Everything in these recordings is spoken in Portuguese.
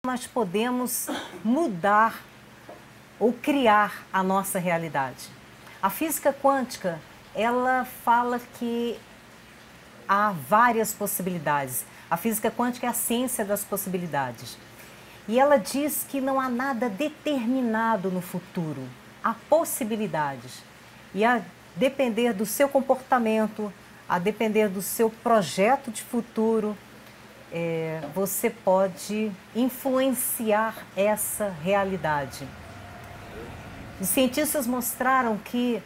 nós podemos mudar ou criar a nossa realidade. A física quântica, ela fala que há várias possibilidades. A física quântica é a ciência das possibilidades. E ela diz que não há nada determinado no futuro. Há possibilidades. E a depender do seu comportamento, a depender do seu projeto de futuro, você pode influenciar essa realidade. Os cientistas mostraram que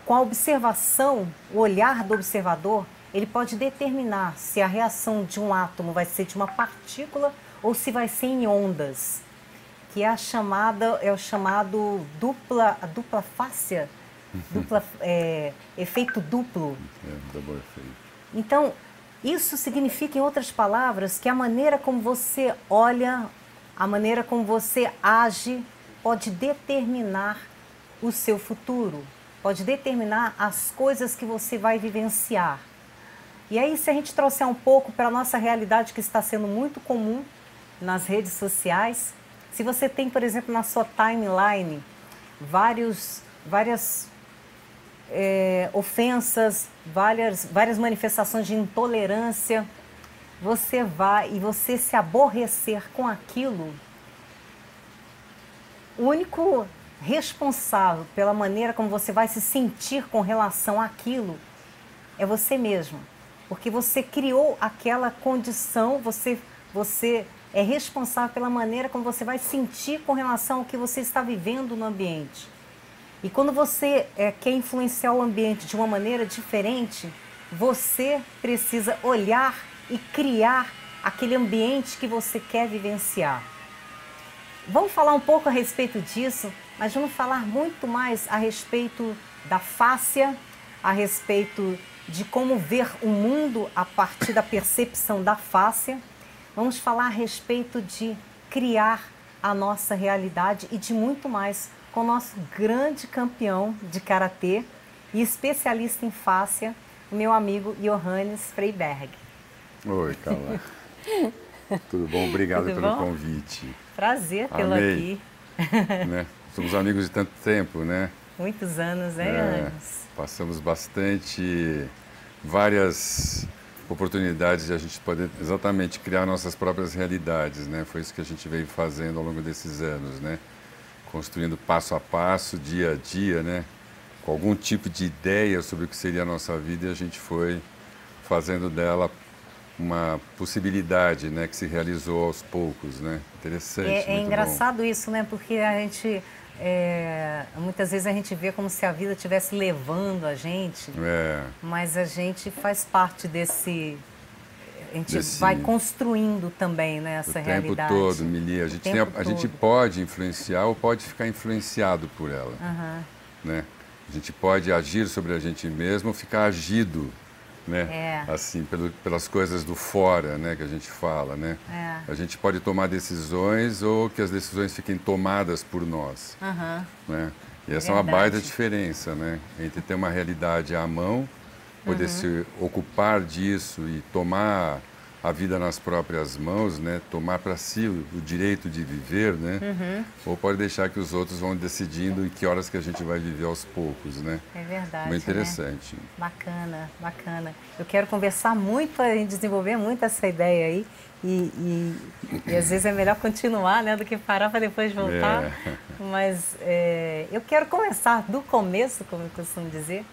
com a observação, o olhar do observador, ele pode determinar se a reação de um átomo vai ser de uma partícula ou se vai ser em ondas, que é o chamado dupla fácia, efeito duplo. Double efeito. Então, isso significa, em outras palavras, que a maneira como você olha, a maneira como você age, pode determinar o seu futuro, pode determinar as coisas que você vai vivenciar. E aí, se a gente trouxer um pouco para a nossa realidade, que está sendo muito comum nas redes sociais, se você tem, por exemplo, na sua timeline, várias ofensas, várias manifestações de intolerância, você se aborrecer com aquilo, o único responsável pela maneira como você vai se sentir com relação àquilo é você mesmo. Porque você criou aquela condição, você é responsável pela maneira como você vai sentir com relação ao que você está vivendo no ambiente. E quando você quer influenciar o ambiente de uma maneira diferente, você precisa olhar e criar aquele ambiente que você quer vivenciar. Vamos falar um pouco a respeito disso, mas vamos falar muito mais a respeito da fáscia, a respeito de como ver o mundo a partir da percepção da fáscia. Vamos falar a respeito de criar a nossa realidade e de muito mais com o nosso grande campeão de karatê e especialista em fáscia, o meu amigo Johannes Freiberg. Oi, Carla. Tudo bom? Obrigado Tudo pelo bom? convite. Prazer tê-lo aqui. Né? Somos amigos de tanto tempo, né? Muitos anos, né, Johannes? Passamos várias oportunidades de a gente poder exatamente criar nossas próprias realidades, né? Foi isso que a gente veio fazendo ao longo desses anos, né? Construindo passo a passo, dia a dia, né? Com algum tipo de ideia sobre o que seria a nossa vida, e a gente foi fazendo dela uma possibilidade, né, que se realizou aos poucos, né? Interessante, É muito engraçado bom. isso, né? Porque a gente, muitas vezes a gente vê como se a vida estivesse levando a gente, mas a gente faz parte desse... A gente vai construindo também, né, essa realidade. O tempo todo, Mili. A gente pode influenciar ou pode ficar influenciado por ela. Né? A gente pode agir sobre a gente mesmo ou ficar agido, né? Assim, pelas coisas do fora, né, que a gente fala, né? A gente pode tomar decisões ou que as decisões fiquem tomadas por nós. Né? E essa é uma baita diferença, né? Entre ter uma realidade à mão, poder se ocupar disso e tomar a vida nas próprias mãos, né? Tomar para si o direito de viver, né? Ou pode deixar que os outros vão decidindo em que horas que a gente vai viver aos poucos, né? É verdade, muito interessante. Né? Bacana, bacana. Eu quero conversar muito e desenvolver muito essa ideia aí e às vezes é melhor continuar, né, do que parar para depois voltar. Mas eu quero começar do começo, como eu costumo dizer,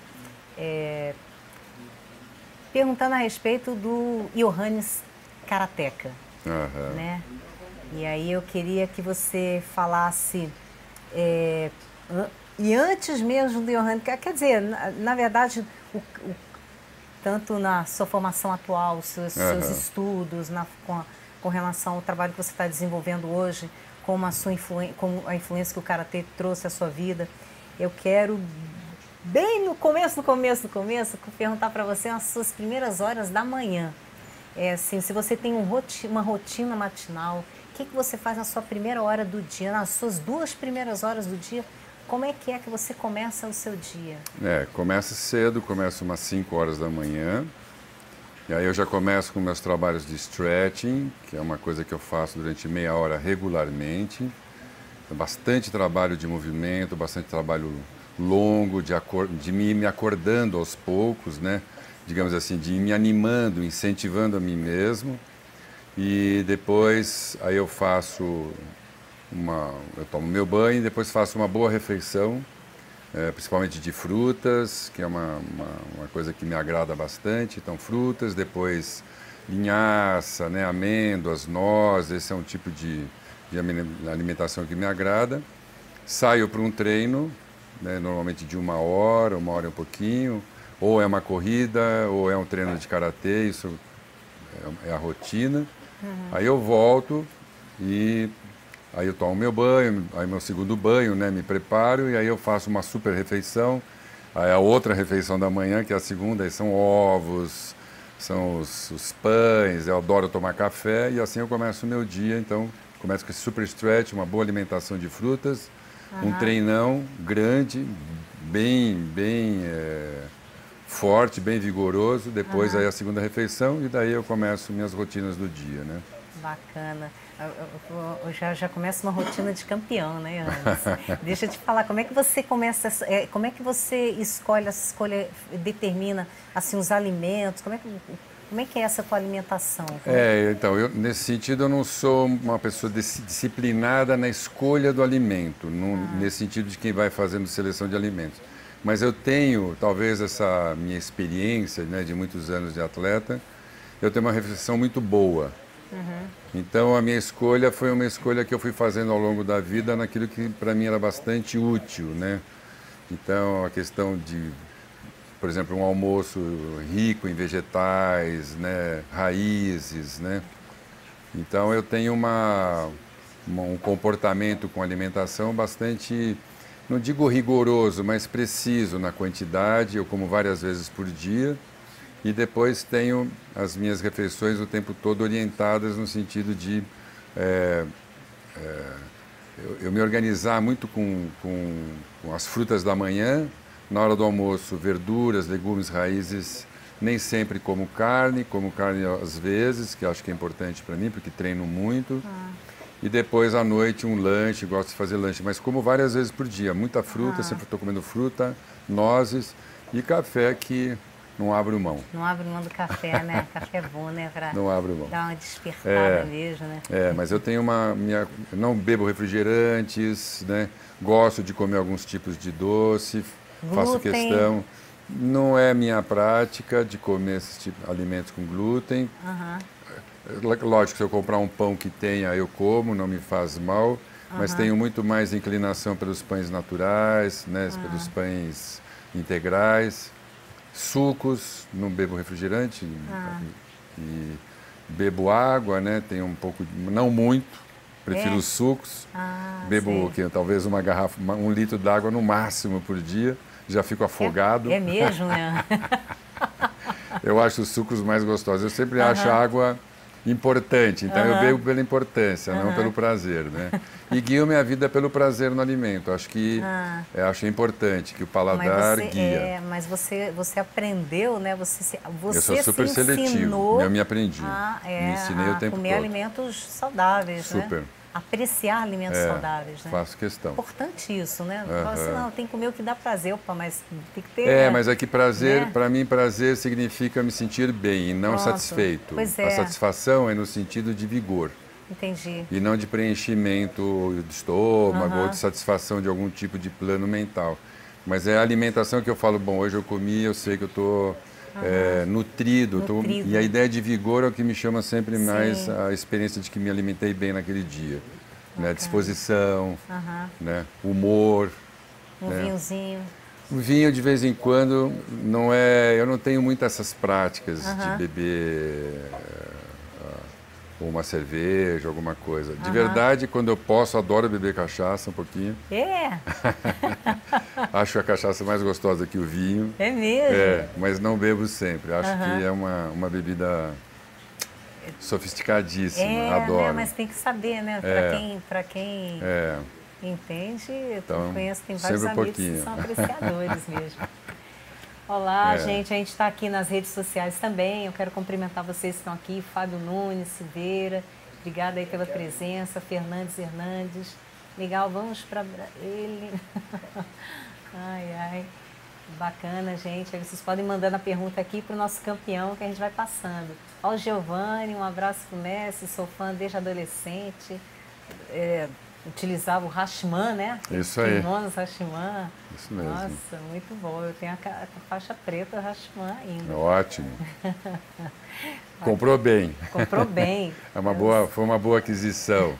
perguntando a respeito do Johannes Karateka, né? E aí eu queria que você falasse, e antes mesmo do Johannes, quer dizer, na verdade, tanto na sua formação atual, seus estudos, com relação ao trabalho que você está desenvolvendo hoje, como a influência que o Karatê trouxe à sua vida, eu quero... Bem no começo, perguntar para você as suas primeiras horas da manhã. Assim, se você tem uma rotina matinal, o que você faz na sua primeira hora do dia, nas suas 2 primeiras horas do dia, como é que você começa o seu dia? Começa cedo, começa umas 5 horas da manhã, E aí eu já começo com meus trabalhos de stretching, que é uma coisa que eu faço durante meia hora regularmente. Bastante trabalho de movimento, bastante trabalho longo, de me acordando aos poucos, né? Digamos assim, de ir me animando, incentivando a mim mesmo. E depois aí eu eu tomo meu banho e depois faço uma boa refeição, principalmente de frutas, que é uma coisa que me agrada bastante. Então, frutas, depois linhaça, né, amêndoas, nozes, esse é um tipo de alimentação que me agrada. Saio para um treino, né, normalmente de uma hora e um pouquinho, ou é uma corrida, ou é um treino de karatê, isso é a rotina. Aí eu volto e aí eu tomo meu banho, aí meu segundo banho, né, me preparo e aí eu faço uma super refeição. Aí a outra refeição da manhã, que é a segunda, aí são ovos, são os pães, eu adoro tomar café e assim eu começo o meu dia. Então, começo com esse super stretch, uma boa alimentação de frutas, um treinão grande, bem forte, bem vigoroso. Depois aí a segunda refeição e daí eu começo minhas rotinas do dia, né? Bacana. Eu já começa uma rotina de campeão, né, Anderson? Deixa eu te falar, como é que você começa, como é que você determina assim, os alimentos, como é que é essa tua alimentação? Então, nesse sentido eu não sou uma pessoa disciplinada na escolha do alimento, nesse sentido de quem vai fazendo seleção de alimentos. Mas eu tenho, talvez essa minha experiência, né, de muitos anos de atleta, eu tenho uma reflexão muito boa. Então a minha escolha foi uma escolha que eu fui fazendo ao longo da vida naquilo que para mim era bastante útil, né? Então a questão de, por exemplo, um almoço rico em vegetais, né, raízes, né? Então eu tenho um comportamento com alimentação bastante, não digo rigoroso, mas preciso na quantidade. Eu como várias vezes por dia. E depois tenho as minhas refeições o tempo todo orientadas no sentido de eu me organizar muito com as frutas da manhã, na hora do almoço, verduras, legumes, raízes. Nem sempre como carne às vezes, que acho que é importante para mim, porque treino muito. E depois à noite um lanche, gosto de fazer lanche, mas como várias vezes por dia. Muita fruta, sempre estou comendo fruta, nozes e café que... não abro mão. Não abro mão do café, né? Café é bom, né? Não abro mão. Dar uma despertada mesmo, né? Mas eu tenho não bebo refrigerantes, né? Gosto de comer alguns tipos de doce, faço questão. Não é minha prática de comer esses tipos de alimentos com glúten. Lógico, se eu comprar um pão que tenha, eu como, não me faz mal. Mas tenho muito mais inclinação pelos pães naturais, né? Pelos pães integrais. Sucos, não bebo refrigerante e bebo água, né? Tenho um pouco, não muito, prefiro os sucos. Bebo talvez uma garrafa, 1 litro d'água no máximo por dia, já fico afogado. É mesmo, né? Eu acho os sucos mais gostosos. Eu sempre acho a água importante, então eu bebo pela importância, não pelo prazer, né? E guio minha vida pelo prazer no alimento. Acho que acho importante que o paladar guia. Mas você aprendeu, né? Você eu sou super seletivo. Eu me aprendi. Me ensinei o tempo comer todo. Alimentos saudáveis, super. Né? Apreciar alimentos saudáveis, né? Faço questão. Importante isso, né? Não fala assim, não, tem que comer o que dá prazer, opa, mas tem que ter... mas é que prazer, né? Para mim, prazer significa me sentir bem e não satisfeito. Pois é. A satisfação é no sentido de vigor. Entendi. E não de preenchimento do estômago ou de satisfação de algum tipo de plano mental. Mas é a alimentação que eu falo, bom, hoje eu comi, eu sei que eu estou nutrido. E a ideia de vigor é o que me chama sempre mais a experiência de que me alimentei bem naquele dia. Né? Disposição, né? Humor. Vinhozinho. O vinho, de vez em quando, eu não tenho muito essas práticas de beber uma cerveja, alguma coisa. De verdade, quando eu posso, adoro beber cachaça um pouquinho. Acho a cachaça mais gostosa que o vinho. É mesmo? Mas não bebo sempre. Acho que é uma bebida sofisticadíssima, adoro. Né? Mas tem que saber, né? Para quem entende, eu conheço, tem vários amigos que são apreciadores mesmo. Olá, gente. A gente está aqui nas redes sociais também. Eu quero cumprimentar vocês que estão aqui. Fábio Nunes, Silveira. Obrigada aí pela presença. Fernandes Hernandes. Legal, vamos para ele. Ai, ai. Bacana, gente. Aí vocês podem mandando a pergunta aqui para o nosso campeão que a gente vai passando. Ó, o Giovanni, um abraço pro Messi. Sou fã desde adolescente. Utilizava o Rashman, né? Isso aí. Kimonos Rashman. Isso mesmo. Nossa, muito bom. Eu tenho a faixa preta Rashman ainda. Ótimo. Comprou bem. Comprou bem. Foi uma boa aquisição.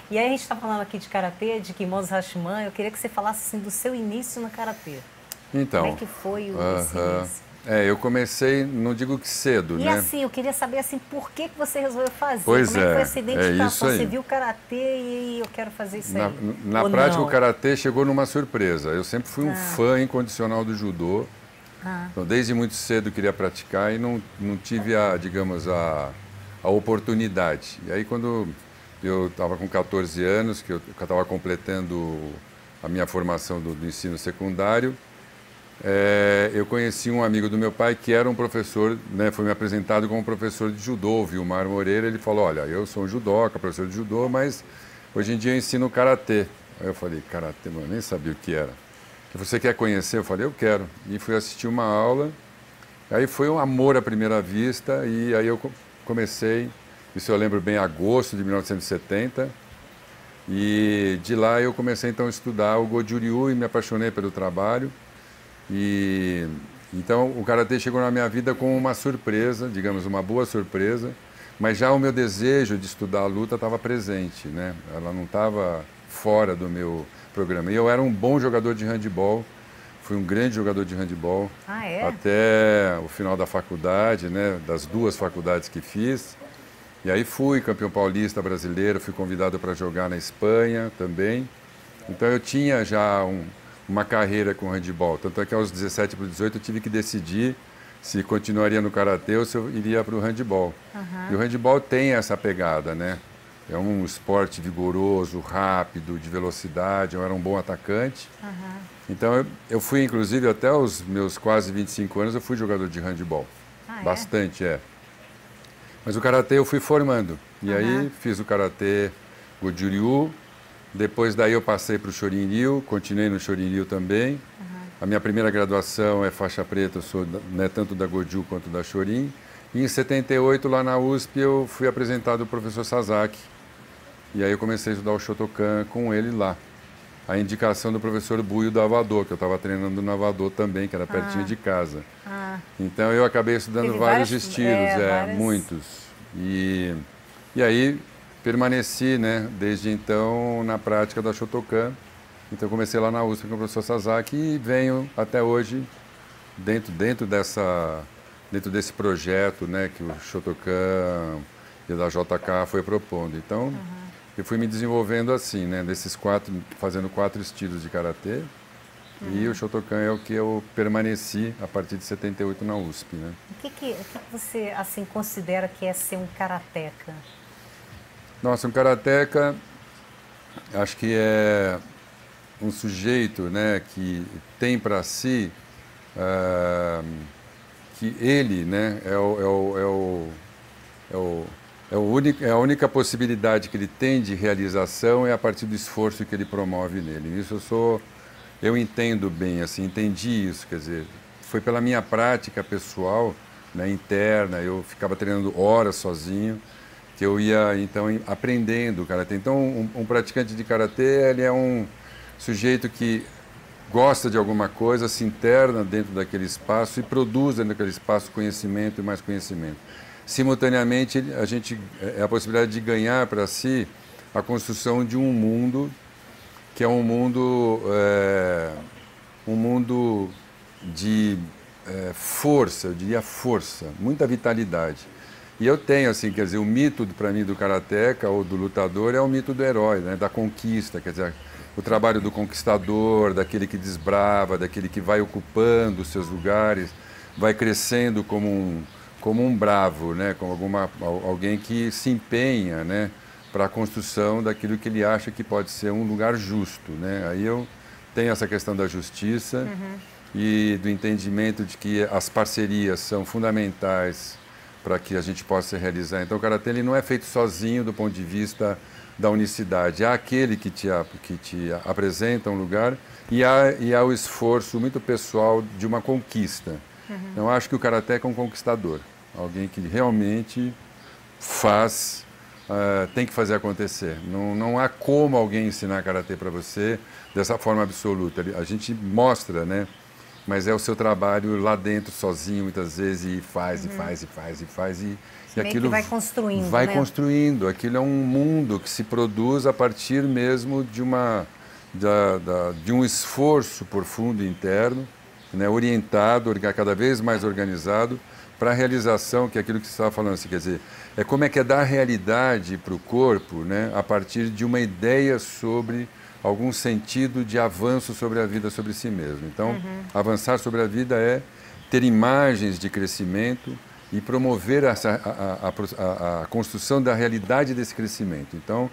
E aí a gente está falando aqui de karatê, de kimonos Rashman. Eu queria que você falasse assim, do seu início no karatê. Então. Como é que foi esse início? Eu comecei, não digo que cedo, né? E assim, eu queria saber assim, por que você resolveu fazer? Pois Como é que foi essa identificação? Isso aí. Você viu o karatê e eu quero fazer isso aí? Na prática, não? O karatê chegou numa surpresa. Eu sempre fui um fã incondicional do judô. Então, desde muito cedo eu queria praticar e não tive a oportunidade. E aí, quando eu estava com 14 anos, que eu estava completando a minha formação do ensino secundário, eu conheci um amigo do meu pai que era um professor, né, foi me apresentado como professor de judô, o Vilmar Moreira. Ele falou: olha, eu sou um judoca, professor de judô, mas hoje em dia eu ensino karatê. Aí eu falei: karatê, mano, nem sabia o que era. Você quer conhecer? Eu falei: eu quero. E fui assistir uma aula. Aí foi um amor à primeira vista e aí eu comecei, isso eu lembro bem, agosto de 1970. E de lá eu comecei então a estudar o Goju-Ryu e me apaixonei pelo trabalho. E então o karatê chegou na minha vida como uma surpresa, digamos, uma boa surpresa, mas já o meu desejo de estudar a luta estava presente, né? Ela não estava fora do meu programa. E eu era um bom jogador de handebol, fui um grande jogador de handebol até o final da faculdade, né? Das 2 faculdades que fiz. E aí fui campeão paulista brasileiro, fui convidado para jogar na Espanha também. Então eu tinha já uma carreira com handebol, tanto é que aos 17 para 18 eu tive que decidir se continuaria no karatê ou se eu iria para o handebol. E o handebol tem essa pegada, né? É um esporte vigoroso, rápido, de velocidade, eu era um bom atacante. Então eu fui, inclusive, até os meus quase 25 anos, eu fui jogador de handebol. Bastante, Mas o karatê eu fui formando. E aí fiz o karatê Goju-Ryu. Depois daí eu passei para o Shorin-Ryu, continuei no Shorin-Ryu também. A minha primeira graduação é faixa preta, eu sou, né, tanto da Goju quanto da Shorin. E em 78, lá na USP, eu fui apresentado ao professor Sasaki. E aí eu comecei a estudar o Shotokan com ele lá. A indicação do professor Buio do Avador, que eu estava treinando no Avador também, que era pertinho de casa. Então eu acabei estudando vários estilos, muitos. E aí permaneci, né, desde então na prática da Shotokan. Então comecei lá na USP com o professor Sasaki e venho até hoje dentro desse projeto, né, que o Shotokan e da JK foi propondo. Então eu fui me desenvolvendo assim, né, fazendo 4 estilos de karatê. E o Shotokan é o que eu permaneci a partir de 78 na USP, né? O que você assim considera que é ser um karateca? Nossa, um karateca, acho que é um sujeito, né, que tem para si que ele, né, a única possibilidade que ele tem de realização é a partir do esforço que ele promove nele. Isso eu entendo bem, assim, entendi isso, quer dizer, foi pela minha prática pessoal, né, interna, eu ficava treinando horas sozinho, que eu ia, então, aprendendo o karatê. Então, um praticante de karatê, ele é um sujeito que gosta de alguma coisa, se interna dentro daquele espaço e produz dentro daquele espaço conhecimento e mais conhecimento. Simultaneamente, a possibilidade de ganhar para si a construção de um mundo que é um mundo de força, eu diria força, muita vitalidade. E eu tenho, assim, quer dizer, o mito para mim do karateca ou do lutador é o mito do herói, né, da conquista, quer dizer, o trabalho do conquistador, daquele que desbrava, daquele que vai ocupando os seus lugares, vai crescendo como um bravo, né, como alguém que se empenha, né, para a construção daquilo que ele acha que pode ser um lugar justo, né? Aí eu tenho essa questão da justiça e do entendimento de que as parcerias são fundamentais para que a gente possa realizar. Então, o Karatê ele não é feito sozinho do ponto de vista da unicidade. Há aquele que te apresenta um lugar e há o esforço muito pessoal de uma conquista. Então, eu acho que o Karatê é um conquistador. Alguém que realmente faz, tem que fazer acontecer. Não há como alguém ensinar Karatê para você dessa forma absoluta. A gente mostra, né? Mas é o seu trabalho lá dentro, sozinho, muitas vezes, e faz, e aquilo vai construindo, vai né? construindo. Aquilo é um mundo que se produz a partir mesmo de de um esforço profundo interno, né, orientado, cada vez mais organizado, para a realização, que é aquilo que você estava falando, assim, quer dizer, é como é que é dar realidade para o corpo, né, a partir de uma ideia sobre algum sentido de avanço sobre a vida, sobre si mesmo. Então, avançar sobre a vida é ter imagens de crescimento e promover a construção da realidade desse crescimento. Então,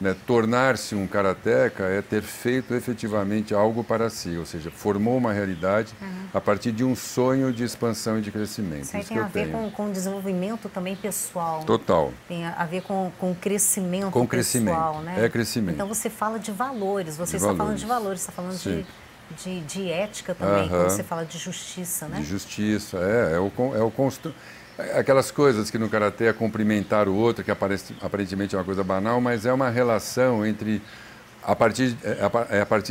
né, tornar-se um karateca é ter feito efetivamente algo para si, ou seja, formou uma realidade a partir de um sonho de expansão e de crescimento. Isso aí tem a ver com desenvolvimento também pessoal. Total. Tem a ver com crescimento com pessoal, crescimento, né? É crescimento. Então você fala de valores, você está falando de valores, está falando de ética também, quando você fala de justiça, né? De justiça, aquelas coisas que no Karatê é cumprimentar o outro, que aparentemente é uma coisa banal, mas é uma relação entre, a partir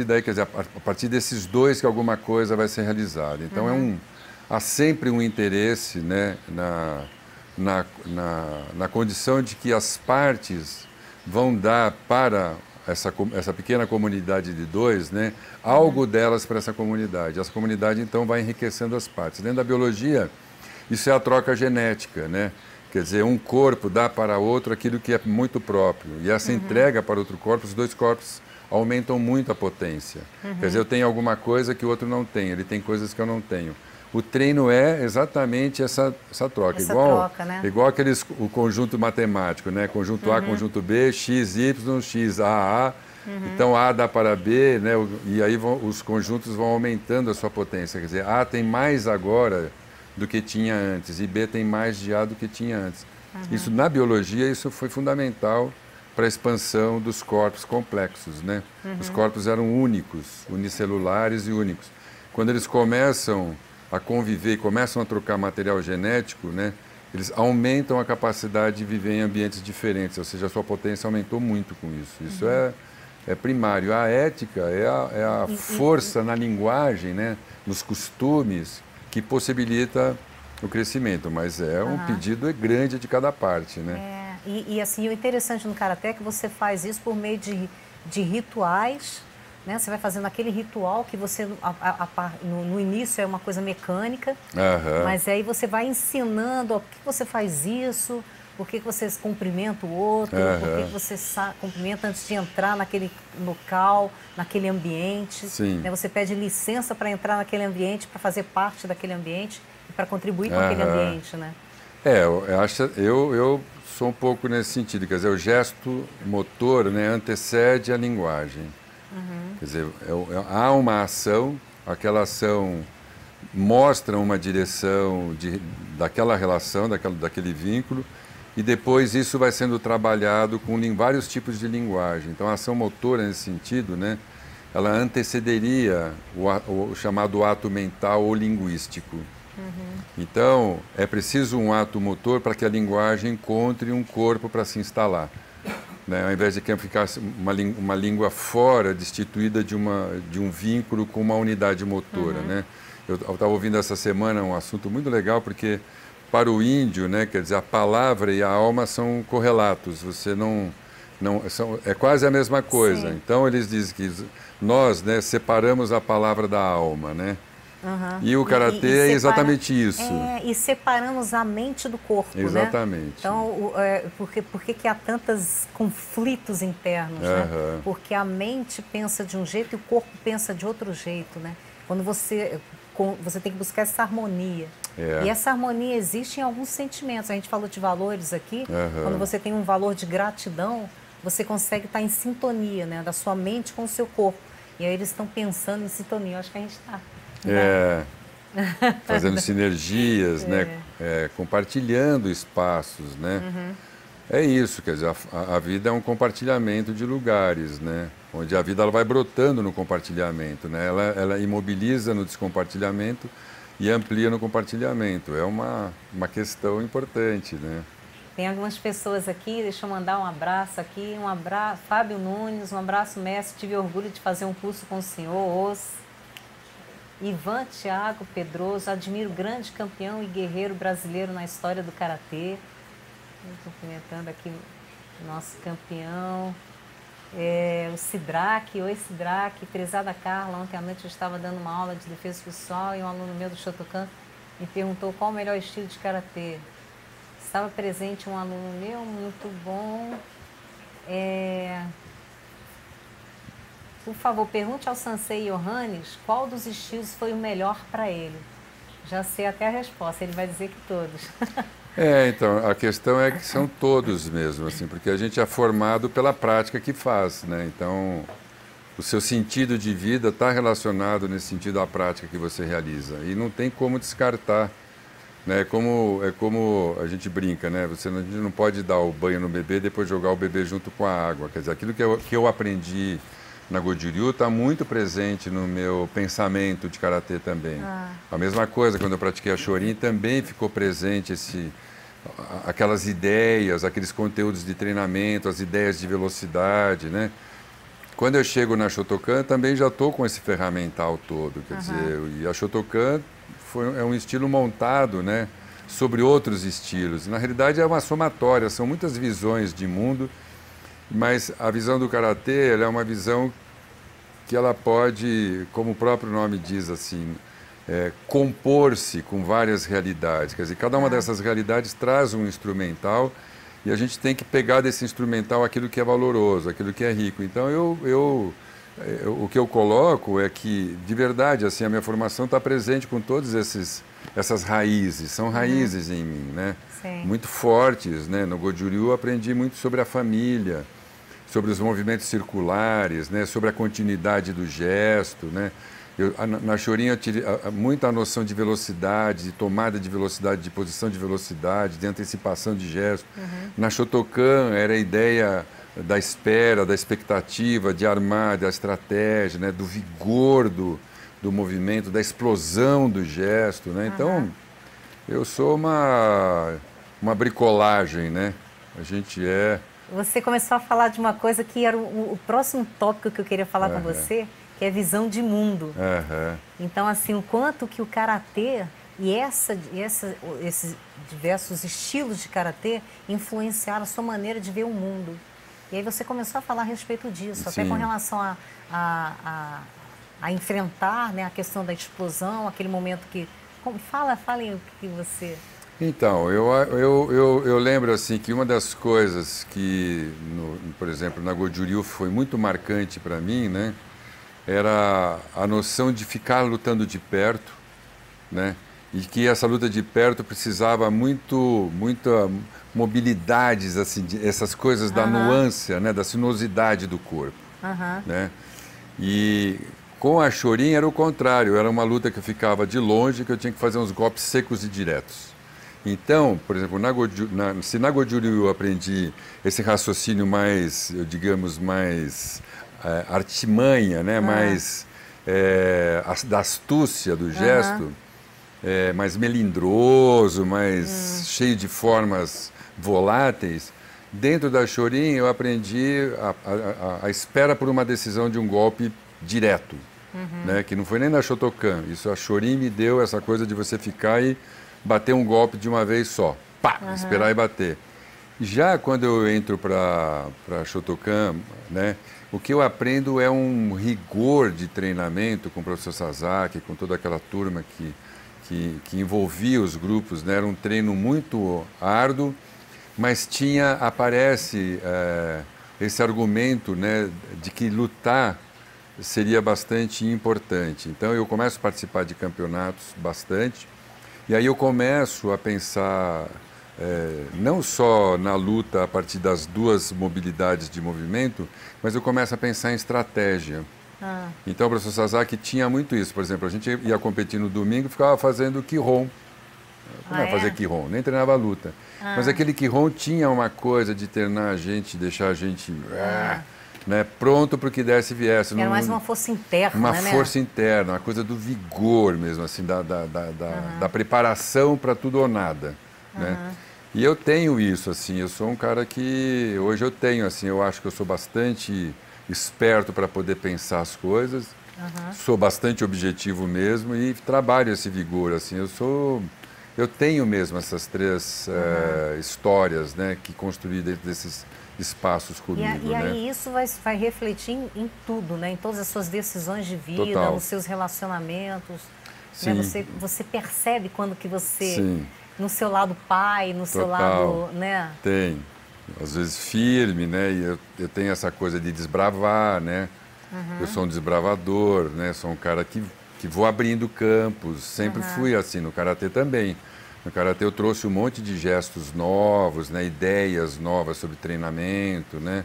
daí, quer dizer, a partir desses dois que alguma coisa vai ser realizada. Então há sempre um interesse, né, na condição de que as partes vão dar para essa pequena comunidade de dois, né, algo delas para essa comunidade. Essa comunidade, então, vai enriquecendo as partes. Dentro da biologia, isso é a troca genética, né? Quer dizer, um corpo dá para outro aquilo que é muito próprio. E essa entrega para outro corpo, os dois corpos aumentam muito a potência. Quer dizer, eu tenho alguma coisa que o outro não tem, ele tem coisas que eu não tenho. O treino é exatamente essa troca. Igual o conjunto matemático, né? Conjunto A, conjunto B, X, Y, X, A. Então, A dá para B, né? E aí os conjuntos vão aumentando a sua potência. Quer dizer, A tem mais agora do que tinha antes, e B tem mais de A do que tinha antes. Isso, na biologia, isso foi fundamental para a expansão dos corpos complexos, né? Os corpos eram únicos, unicelulares e únicos. Quando eles começam a conviver e começam a trocar material genético, né, eles aumentam a capacidade de viver em ambientes diferentes, ou seja, a sua potência aumentou muito com isso. Isso é primário. A ética é a força na linguagem, né, nos costumes, que possibilita o crescimento, mas é um pedido grande de cada parte, né? E assim, o interessante no Karatê é que você faz isso por meio de rituais, né? Você vai fazendo aquele ritual que você, no início é uma coisa mecânica, mas aí você vai ensinando por que você faz isso, por que você cumprimenta o outro, por que você cumprimenta antes de entrar naquele local, naquele ambiente. Né? Você pede licença para entrar naquele ambiente, para fazer parte daquele ambiente e para contribuir com aquele ambiente, né? Eu sou um pouco nesse sentido, quer dizer, o gesto motor, né, antecede a linguagem. Quer dizer, há uma ação, aquela ação mostra uma direção daquela relação, daquele vínculo, e depois isso vai sendo trabalhado com vários tipos de linguagem. Então, a ação motora, nesse sentido, né, ela antecederia o chamado ato mental ou linguístico. Então, é preciso um ato motor para que a linguagem encontre um corpo para se instalar. Né? Ao invés de que ficasse uma língua fora, destituída de um vínculo com uma unidade motora. Né? Eu estava ouvindo essa semana um assunto muito legal, porque para o índio, né, quer dizer, a palavra e a alma são correlatos, é quase a mesma coisa. Então, eles dizem que nós, né, separamos a palavra da alma, né? E o Karatê é exatamente isso. E separamos a mente do corpo, exatamente. Né? Então, por que há tantos conflitos internos, né? Porque a mente pensa de um jeito e o corpo pensa de outro jeito, né? Quando você tem que buscar essa harmonia. E essa harmonia existe em alguns sentimentos. A gente falou de valores aqui. Quando você tem um valor de gratidão, você consegue estar em sintonia, né, da sua mente com o seu corpo. E aí eles estão pensando em sintonia. Eu acho que a gente está Fazendo sinergias, né? Compartilhando espaços, né? É isso, quer dizer, a vida é um compartilhamento de lugares, né? Onde a vida ela vai brotando no compartilhamento, né? Ela imobiliza no descompartilhamento e amplia no compartilhamento. É uma questão importante, né? Tem algumas pessoas aqui, deixa eu mandar um abraço aqui, um abraço, Fábio Nunes, um abraço, mestre, tive orgulho de fazer um curso com o senhor, Ivan Thiago Pedroso, admiro grande campeão e guerreiro brasileiro na história do Karatê. Estou cumprimentando aqui o nosso campeão. O Sidraque, oi Sidraque, prezada Carla, ontem à noite eu estava dando uma aula de defesa pessoal e um aluno meu do Shotokan me perguntou qual o melhor estilo de Karatê. Estava presente um aluno meu, muito bom. Por favor, pergunte ao Sensei Johannes qual dos estilos foi o melhor para ele. Já sei até a resposta, ele vai dizer que todos. Então, a questão é que são todos mesmo, assim, porque a gente é formado pela prática que faz, né? Então, o seu sentido de vida está relacionado nesse sentido à prática que você realiza. E não tem como descartar. Né? É como a gente brinca, né? A gente não pode dar o banho no bebê e depois jogar o bebê junto com a água. Quer dizer, aquilo que eu aprendi na Goju-Ryu está muito presente no meu pensamento de Karatê também. A mesma coisa, quando eu pratiquei a Shorin, também ficou presente aquelas ideias, aqueles conteúdos de treinamento, as ideias de velocidade, né? Quando eu chego na Shotokan, também já estou com esse ferramental todo. Quer dizer, e a Shotokan é um estilo montado, né, sobre outros estilos. Na realidade, é uma somatória, são muitas visões de mundo, mas a visão do Karatê ela é uma visão que ela pode, como o próprio nome diz, assim, compor-se com várias realidades. Quer dizer, cada uma dessas realidades traz um instrumental e a gente tem que pegar desse instrumental aquilo que é valoroso, aquilo que é rico. Então, o que eu coloco é que, de verdade, assim, a minha formação está presente com todas essas raízes. São raízes em mim, né? Sim. Muito fortes, né? No Goju-Ryu eu aprendi muito sobre a família, sobre os movimentos circulares, né? Sobre a continuidade do gesto, né? Na Shorin eu tive muita noção de velocidade, de tomada de velocidade, de posição de velocidade, de antecipação de gesto. Na Shotokan era a ideia da espera, da expectativa, de armar, da estratégia, né? Do vigor do movimento, da explosão do gesto, né? Então, eu sou uma bricolagem, né? A gente é... Você começou a falar de uma coisa que era o próximo tópico que eu queria falar com você, que é visão de mundo. Então, assim, o quanto que o Karatê e esses diversos estilos de Karatê influenciaram a sua maneira de ver o mundo. E aí você começou a falar a respeito disso, Sim. até com relação a enfrentar, né, a questão da explosão, aquele momento que... Falem o que você... Então, eu lembro assim que uma das coisas que, por exemplo, na Goju-Ryu foi muito marcante para mim, né, era a noção de ficar lutando de perto, né, e que essa luta de perto precisava muita mobilidades, assim, essas coisas da nuance, né, da sinuosidade do corpo, né? E com a Shorin era o contrário, era uma luta que eu ficava de longe, que eu tinha que fazer uns golpes secos e diretos. Então, por exemplo, se na Goju-Ryu eu aprendi esse raciocínio mais, digamos, mais artimanha, né, mais da astúcia do gesto, mais melindroso, mais cheio de formas voláteis, dentro da Shorin eu aprendi a espera por uma decisão de um golpe direto, né, que não foi nem na Shotokan. Isso a Shorin me deu essa coisa de você ficar e bater um golpe de uma vez só, pá, esperar e bater. Já quando eu entro para Shotokan, né, o que eu aprendo é um rigor de treinamento com o professor Sasaki, com toda aquela turma que envolvia os grupos, né, era um treino muito árduo, mas aparece esse argumento, né, de que lutar seria bastante importante. Então eu começo a participar de campeonatos bastante, e aí eu começo a pensar não só na luta a partir das duas mobilidades de movimento, mas eu começo a pensar em estratégia. Então o professor Sasaki tinha muito isso. Por exemplo, a gente ia competir no domingo e ficava fazendo Kihon. Não ia fazer Kihon, nem treinava luta. Mas aquele Kihon tinha uma coisa de internar a gente, deixar a gente né, pronto para o que desse e viesse. Era mais uma força interna, uma força interna, uma coisa do vigor mesmo, assim, da preparação para tudo ou nada. Né? E eu tenho isso, assim, eu sou um cara que, hoje eu tenho, assim, eu acho que eu sou bastante esperto para poder pensar as coisas, sou bastante objetivo mesmo e trabalho esse vigor, assim, eu tenho mesmo essas três histórias, né, que construí dentro desses espaços comigo. E aí isso vai refletir em tudo, né, em todas as suas decisões de vida, nos seus relacionamentos, né, você percebe quando que você... No seu lado pai, no seu lado, né? Tem. Às vezes firme, né? E eu tenho essa coisa de desbravar, né? Eu sou um desbravador, né? Sou um cara que vou abrindo campos. Sempre fui assim, no Karatê também. No Karatê eu trouxe um monte de gestos novos, né? Ideias novas sobre treinamento, né?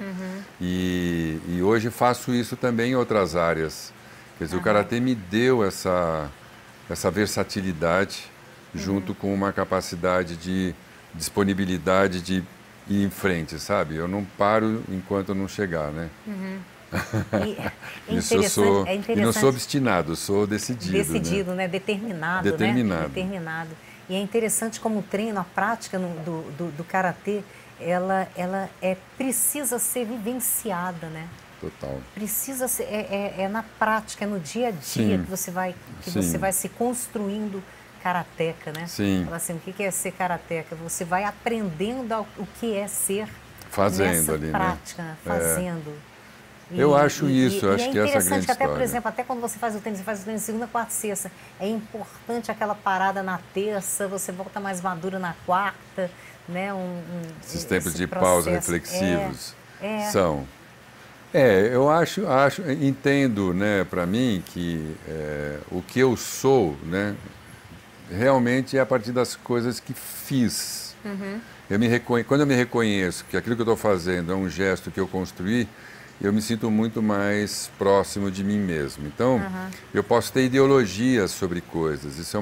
E hoje faço isso também em outras áreas. Quer dizer, o Karatê me deu essa versatilidade, junto com uma capacidade de disponibilidade de ir em frente, sabe? Eu não paro enquanto eu não chegar, né? Isso eu sou. E não sou obstinado, sou decidido. Decidido, né? Determinado, determinado. Né? Determinado. E é interessante como o treino, a prática do Karatê, ela precisa ser vivenciada, né? Total. Precisa ser, na prática, é no dia a dia que você vai se construindo karateca, né? Sim. Fala assim, o que é ser karateca? Você vai aprendendo o que é ser fazendo nessa ali, prática, né? Fazendo. Eu acho isso, eu acho que essa é a grande interessante que até, história. Por exemplo, até quando você faz o tênis segunda, quarta e sexta, é importante aquela parada na terça, você volta mais madura na quarta, né? Esses tempos de pausa reflexivos são. Eu entendo, né, para mim que o que eu sou, né, realmente é a partir das coisas que fiz. Quando eu me reconheço que aquilo que eu estou fazendo é um gesto que eu construí, eu me sinto muito mais próximo de mim mesmo. Então, eu posso ter ideologias sobre coisas. Isso é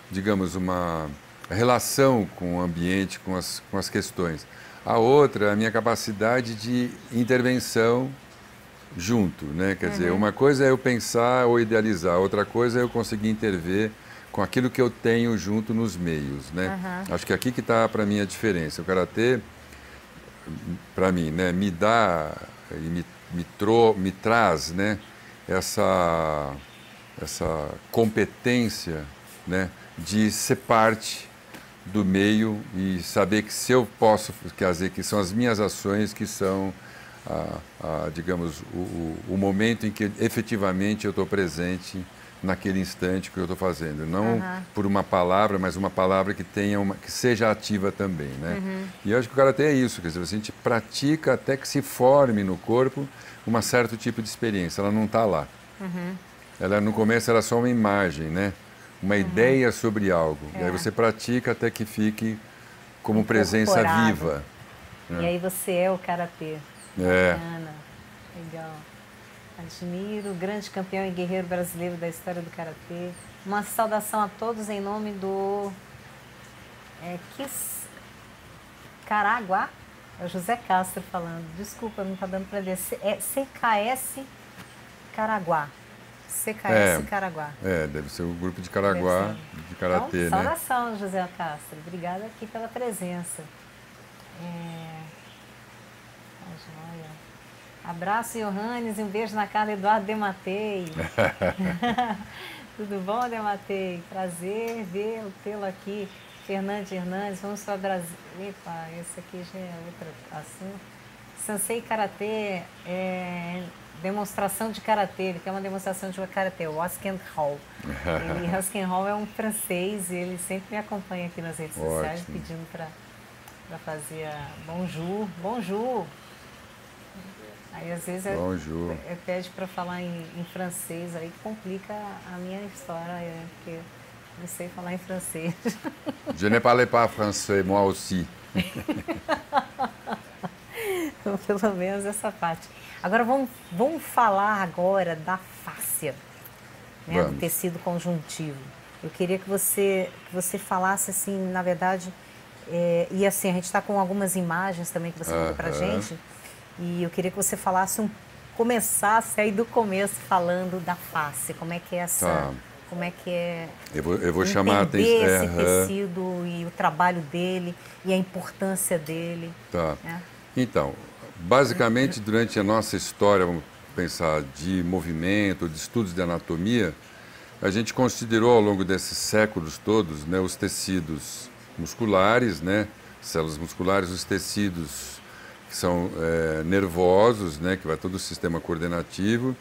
digamos, uma relação com o ambiente, com as questões. A outra é a minha capacidade de intervenção junto, né? Quer dizer, uma coisa é eu pensar ou idealizar, outra coisa é eu conseguir intervir com aquilo que eu tenho junto nos meios, né? Acho que aqui que está para mim a diferença. O Karatê, para mim, né, me dá e me traz, né, essa competência, né, de ser parte do meio e saber que se eu posso, quer dizer, que são as minhas ações que são digamos, o momento em que efetivamente eu estou presente naquele instante que eu estou fazendo. Não por uma palavra, mas uma palavra que que seja ativa também, né? E eu acho que o Karatê é isso, quer dizer, a gente pratica até que se forme no corpo um certo tipo de experiência. Ela não está lá. Ela, no começo, era só uma imagem, né? Uma ideia sobre algo. E aí você pratica até que fique como presença viva. E aí você é o Karatê. Bacana. Legal. Admiro o grande campeão e guerreiro brasileiro da história do Karatê. Uma saudação a todos em nome do Caraguá. É o José Castro falando. Desculpa, não está dando para ler. É CKS Caraguá. CKS Caraguá. Deve ser o grupo de Caraguá, de Karatê, então, né? saudação, José Castro. Obrigada aqui pela presença. Abraço, Johannes, e um beijo na Carla Eduardo Dematei. Tudo bom, Dematei? Prazer tê-lo aqui. Hernandes, vamos para Brasil. Epa, esse aqui já é outro assunto. Sansei Karatê, demonstração de Karatê, ele quer uma demonstração de Karatê, o Hosken Hall. Hosken Hall é um francês e ele sempre me acompanha aqui nas redes sociais pedindo para fazer bonjour. Aí às vezes pede para falar em francês, aí complica a minha história, porque não sei falar em francês. Je ne parle pas français, moi aussi. Pelo menos essa parte. Agora vamos falar agora da fáscia, né, do tecido conjuntivo. Eu queria que você falasse assim, na verdade, e assim, a gente está com algumas imagens também que você mandou para a gente, e eu queria que você começasse aí do começo falando da face, como é que é essa... Tá. Como é que é eu vou chamar a atenção esse tecido e o trabalho dele e a importância dele. Tá. Então, basicamente, durante a nossa história, vamos pensar, de movimento, de estudos de anatomia, a gente considerou ao longo desses séculos todos, né, os tecidos musculares, né, células musculares, os tecidos que são nervosos, né, que vai todo o sistema coordenativo,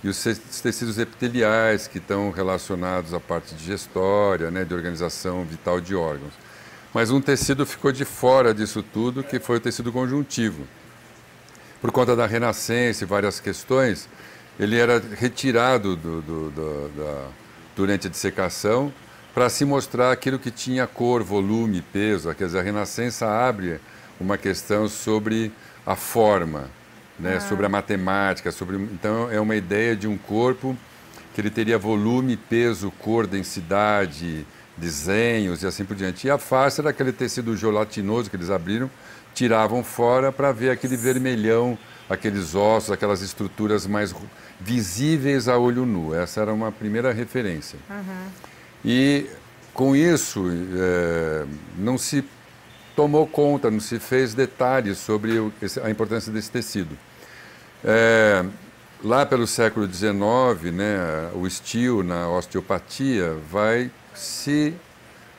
e os tecidos epiteliais, que estão relacionados à parte digestória, né, de organização vital de órgãos. Mas um tecido ficou de fora disso tudo, que foi o tecido conjuntivo. Por conta da Renascença e várias questões, ele era retirado durante a dissecação para se mostrar aquilo que tinha cor, volume, peso. Quer dizer, a Renascença abre uma questão sobre a forma, né, sobre a matemática, então é uma ideia de um corpo que ele teria volume, peso, cor, densidade, desenhos e assim por diante. E a face era aquele tecido gelatinoso que eles abriram, tiravam fora para ver aquele vermelhão, aqueles ossos, aquelas estruturas mais visíveis a olho nu. Essa era uma primeira referência. E com isso não se tomou conta, não se fez detalhes sobre a importância desse tecido. Lá pelo século XIX, né, o Still, na osteopatia, vai se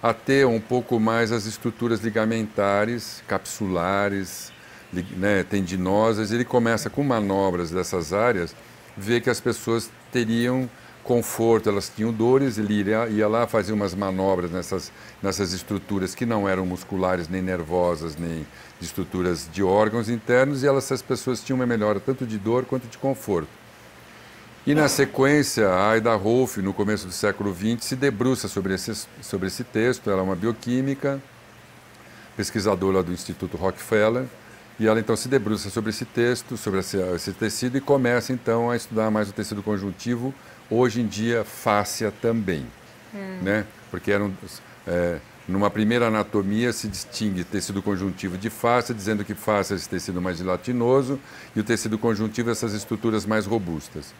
ater um pouco mais às estruturas ligamentares, capsulares, né, tendinosas. Ele começa com manobras dessas áreas, ver que as pessoas teriam conforto, elas tinham dores, ele ia lá fazer umas manobras nessas estruturas que não eram musculares, nem nervosas, nem de estruturas de órgãos internos, e essas pessoas tinham uma melhora tanto de dor quanto de conforto. E na sequência, a Aida Rolf, no começo do século XX, se debruça sobre esse texto. Ela é uma bioquímica, pesquisadora do Instituto Rockefeller, e ela então se debruça sobre esse texto, sobre esse tecido, e começa então a estudar mais o tecido conjuntivo, hoje em dia fáscia também, né? Porque numa primeira anatomia se distingue tecido conjuntivo de fáscia, dizendo que fáscia é esse tecido mais gelatinoso e o tecido conjuntivo essas estruturas mais robustas.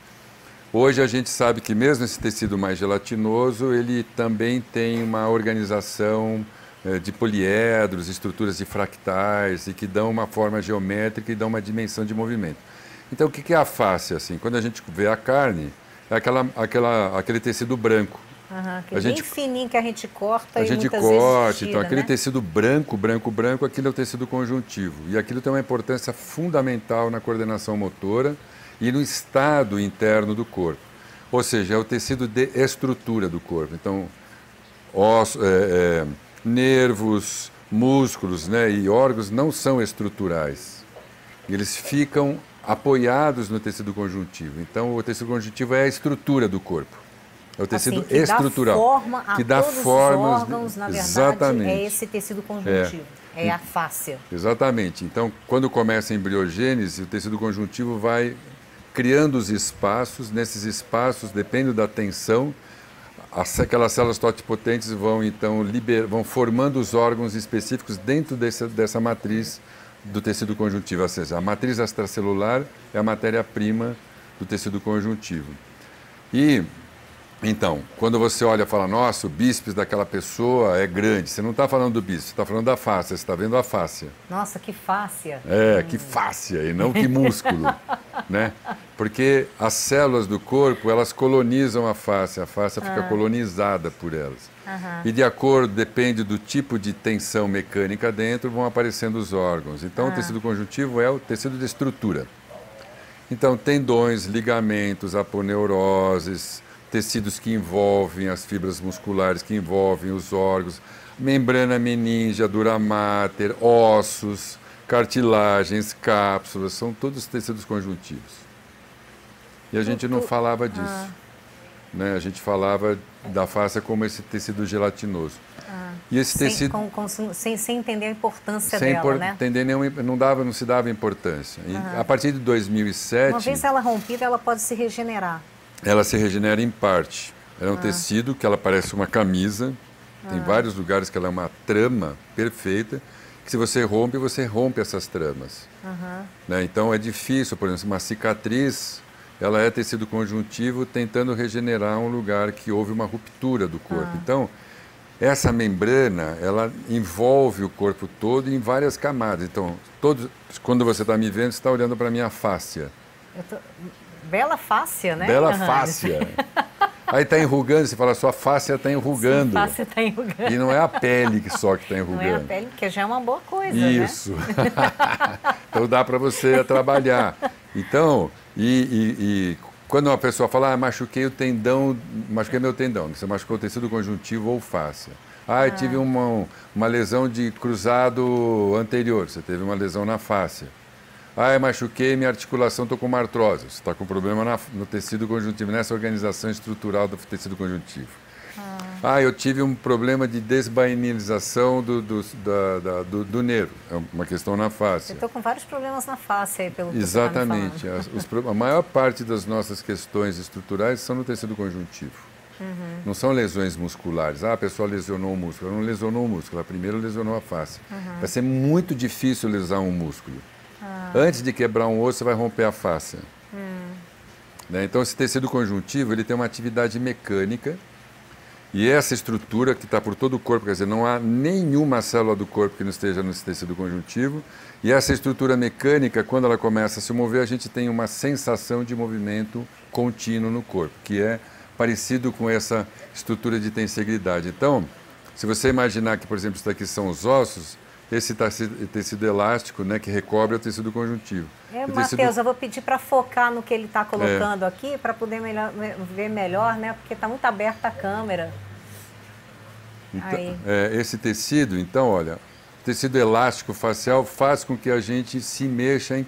Hoje a gente sabe que mesmo esse tecido mais gelatinoso, ele também tem uma organização de poliedros, estruturas de fractais, e que dão uma forma geométrica e dão uma dimensão de movimento. Então, o que é a fáscia? Assim? Quando a gente vê a carne, é aquele tecido branco. Bem fininho que a gente corta e muitas vezes tira, então aquele tecido branco, aquilo é o tecido conjuntivo. E aquilo tem uma importância fundamental na coordenação motora e no estado interno do corpo. Ou seja, é o tecido de estrutura do corpo. Então, nervos, músculos, né, e órgãos não são estruturais. Eles ficam apoiados no tecido conjuntivo. Então, o tecido conjuntivo é a estrutura do corpo. É o tecido que estrutural. Dá forma a que dá todos formas, os órgãos, na verdade, exatamente. É esse tecido conjuntivo. É a fáscia. Exatamente. Então, quando começa a embriogênese, o tecido conjuntivo vai criando os espaços. Nesses espaços, dependendo da tensão, aquelas células totipotentes vão, então, vão formando os órgãos específicos dentro dessa matriz do tecido conjuntivo. Ou seja, a matriz extracelular é a matéria-prima do tecido conjuntivo. E, então, quando você olha e fala, nossa, o bíceps daquela pessoa é grande, você não está falando do bíceps, você está falando da fáscia, você está vendo a fáscia. Nossa, que fáscia. Que fáscia, e não que músculo, né? Porque as células do corpo, elas colonizam a fáscia fica colonizada por elas. E de acordo, depende do tipo de tensão mecânica dentro, vão aparecendo os órgãos. Então, o tecido conjuntivo é o tecido de estrutura. Então, tendões, ligamentos, aponeuroses, tecidos que envolvem as fibras musculares, que envolvem os órgãos, membrana meníngea, dura mater, ossos, cartilagens, cápsulas, são todos tecidos conjuntivos. E a gente não falava disso. né, a gente falava da fáscia como esse tecido gelatinoso. E esse tecido... Sem entender a importância dela, né? Entender não se dava importância. E a partir de 2007... Uma vez ela rompida, ela pode se regenerar. Ela se regenera em parte. É um tecido que ela parece uma camisa. Tem vários lugares que ela é uma trama perfeita. Que se você rompe essas tramas. Né? Então é difícil, por exemplo, uma cicatriz, ela é tecido conjuntivo tentando regenerar um lugar que houve uma ruptura do corpo. Então, essa membrana, ela envolve o corpo todo em várias camadas. Então, quando você está me vendo, você está olhando para a minha fáscia. Bela fáscia, né? Bela fáscia. Aí está enrugando, você fala, sua fáscia está enrugando. Sua fáscia está enrugando. E não é a pele só que está enrugando. Não é a pele, porque já é uma boa coisa, Isso. Né? Então dá para você trabalhar. Então, quando uma pessoa fala, machuquei o tendão, machuquei meu tendão, você machucou o tecido conjuntivo ou fáscia. Eu tive uma lesão de cruzado anterior, você teve uma lesão na fáscia. Eu machuquei minha articulação, estou com uma artrose. Você está com problema no tecido conjuntivo, nessa organização estrutural do tecido conjuntivo. Eu tive um problema de desbainilização do nervo. É uma questão na fáscia. Eu estou com vários problemas na fácia aí, pelo que Exatamente. Você está me falando. A maior parte das nossas questões estruturais são no tecido conjuntivo. Não são lesões musculares. A pessoa lesionou o músculo. Ela não lesionou o músculo, ela primeiro lesionou a face. Vai ser muito difícil lesar um músculo. Antes de quebrar um osso, você vai romper a fáscia. Né? Então, esse tecido conjuntivo ele tem uma atividade mecânica e essa estrutura que está por todo o corpo, quer dizer, não há nenhuma célula do corpo que não esteja nesse tecido conjuntivo. E essa estrutura mecânica, quando ela começa a se mover, a gente tem uma sensação de movimento contínuo no corpo, que é parecido com essa estrutura de tensegridade. Então, se você imaginar que, por exemplo, isso daqui são os ossos, esse tecido elástico, né, que recobre o tecido conjuntivo. Matheus, eu vou pedir para focar no que ele está colocando aqui, para poder ver melhor, né, porque está muito aberta a câmera. Então, esse tecido, então, olha, o tecido elástico facial faz com que a gente se mexa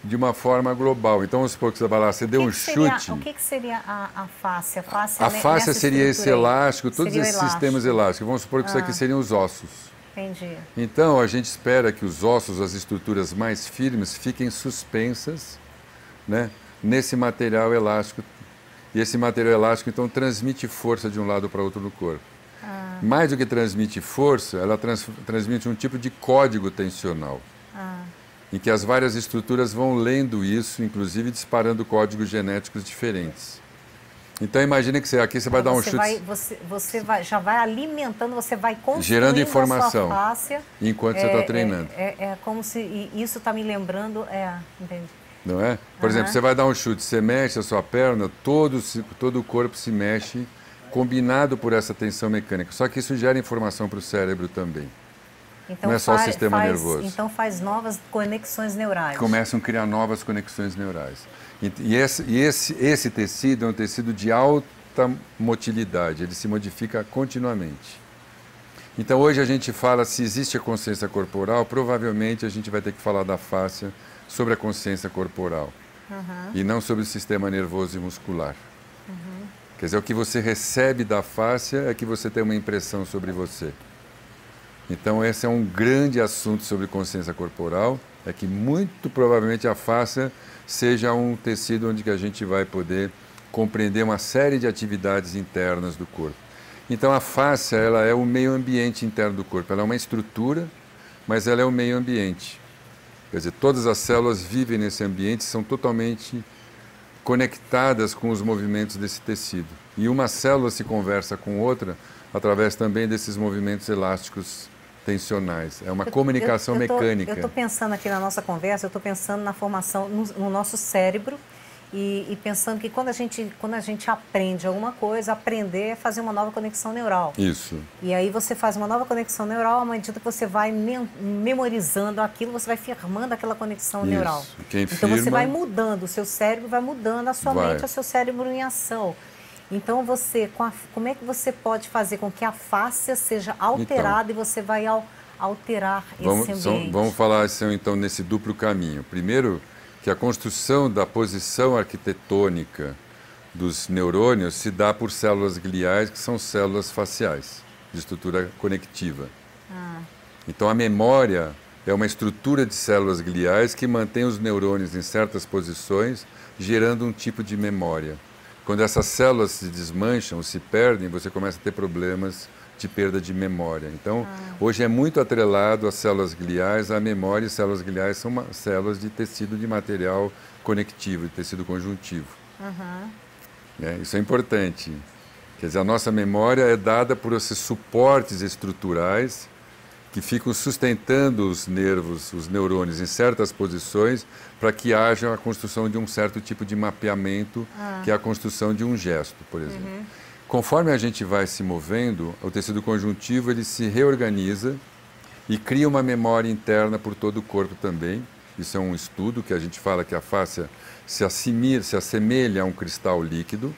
de uma forma global. Então, vamos supor que você vai lá, você deu um chute... O que seria a fáscia? A fáscia seria esse elástico, todos esses sistemas elásticos. Vamos supor que isso aqui seriam os ossos. Entendi. Então, a gente espera que os ossos, as estruturas mais firmes, fiquem suspensas, né, nesse material elástico. E esse material elástico, então, transmite força de um lado para outro no corpo. Mais do que transmite força, ela transmite um tipo de código tensional, em que as várias estruturas vão lendo isso, inclusive disparando códigos genéticos diferentes. Então, imagine que aqui você vai dar um chute... Você já vai alimentando, você vai construindo gerando informação, a sua fáscia. Enquanto você está treinando. É como se... Isso está me lembrando... Entendi. Não é? Por exemplo, você vai dar um chute, você mexe a sua perna, todo o corpo se mexe, combinado por essa tensão mecânica. Só que isso gera informação para o cérebro também. Então, não é só o sistema nervoso. Então faz novas conexões neurais. Começam a criar novas conexões neurais. E esse tecido é um tecido de alta motilidade, ele se modifica continuamente. Então hoje a gente fala, se existe a consciência corporal, provavelmente a gente vai ter que falar da fáscia sobre a consciência corporal. E não sobre o sistema nervoso e muscular. Quer dizer, o que você recebe da fáscia é que você tem uma impressão sobre você. Então esse é um grande assunto sobre consciência corporal, é que muito provavelmente a fáscia seja um tecido onde que a gente vai poder compreender uma série de atividades internas do corpo. Então a fáscia, ela é o meio ambiente interno do corpo, ela é uma estrutura, mas ela é o meio ambiente. Quer dizer, todas as células vivem nesse ambiente, são totalmente conectadas com os movimentos desse tecido. E uma célula se conversa com outra através também desses movimentos elásticos tensionais. É uma comunicação mecânica. Eu estou pensando aqui na nossa conversa, eu estou pensando na formação no nosso cérebro e pensando que quando a gente aprende alguma coisa, aprender é fazer uma nova conexão neural. Isso. E aí você faz uma nova conexão neural, à medida que você vai memorizando aquilo, você vai firmando aquela conexão neural. Então você vai mudando, o seu cérebro vai mudando, a sua mente, o seu cérebro em ação. Então, como é que você pode fazer com que a fáscia seja alterada e você vai alterar esse ambiente? Vamos falar então nesse duplo caminho. Primeiro, que a construção da posição arquitetônica dos neurônios se dá por células gliais, que são células faciais, de estrutura conectiva. Então, a memória é uma estrutura de células gliais que mantém os neurônios em certas posições, gerando um tipo de memória. Quando essas células se desmancham, se perdem, você começa a ter problemas de perda de memória. Então, hoje é muito atrelado as células gliais à memória, e células gliais são células de tecido de material conectivo, de tecido conjuntivo. Isso é importante. Quer dizer, a nossa memória é dada por esses suportes estruturais que ficam sustentando os nervos, os neurônios em certas posições para que haja a construção de um certo tipo de mapeamento, que é a construção de um gesto, por exemplo. Conforme a gente vai se movendo, o tecido conjuntivo ele se reorganiza e cria uma memória interna por todo o corpo também. Isso é um estudo que a gente fala que a fáscia se assemelha a um cristal líquido,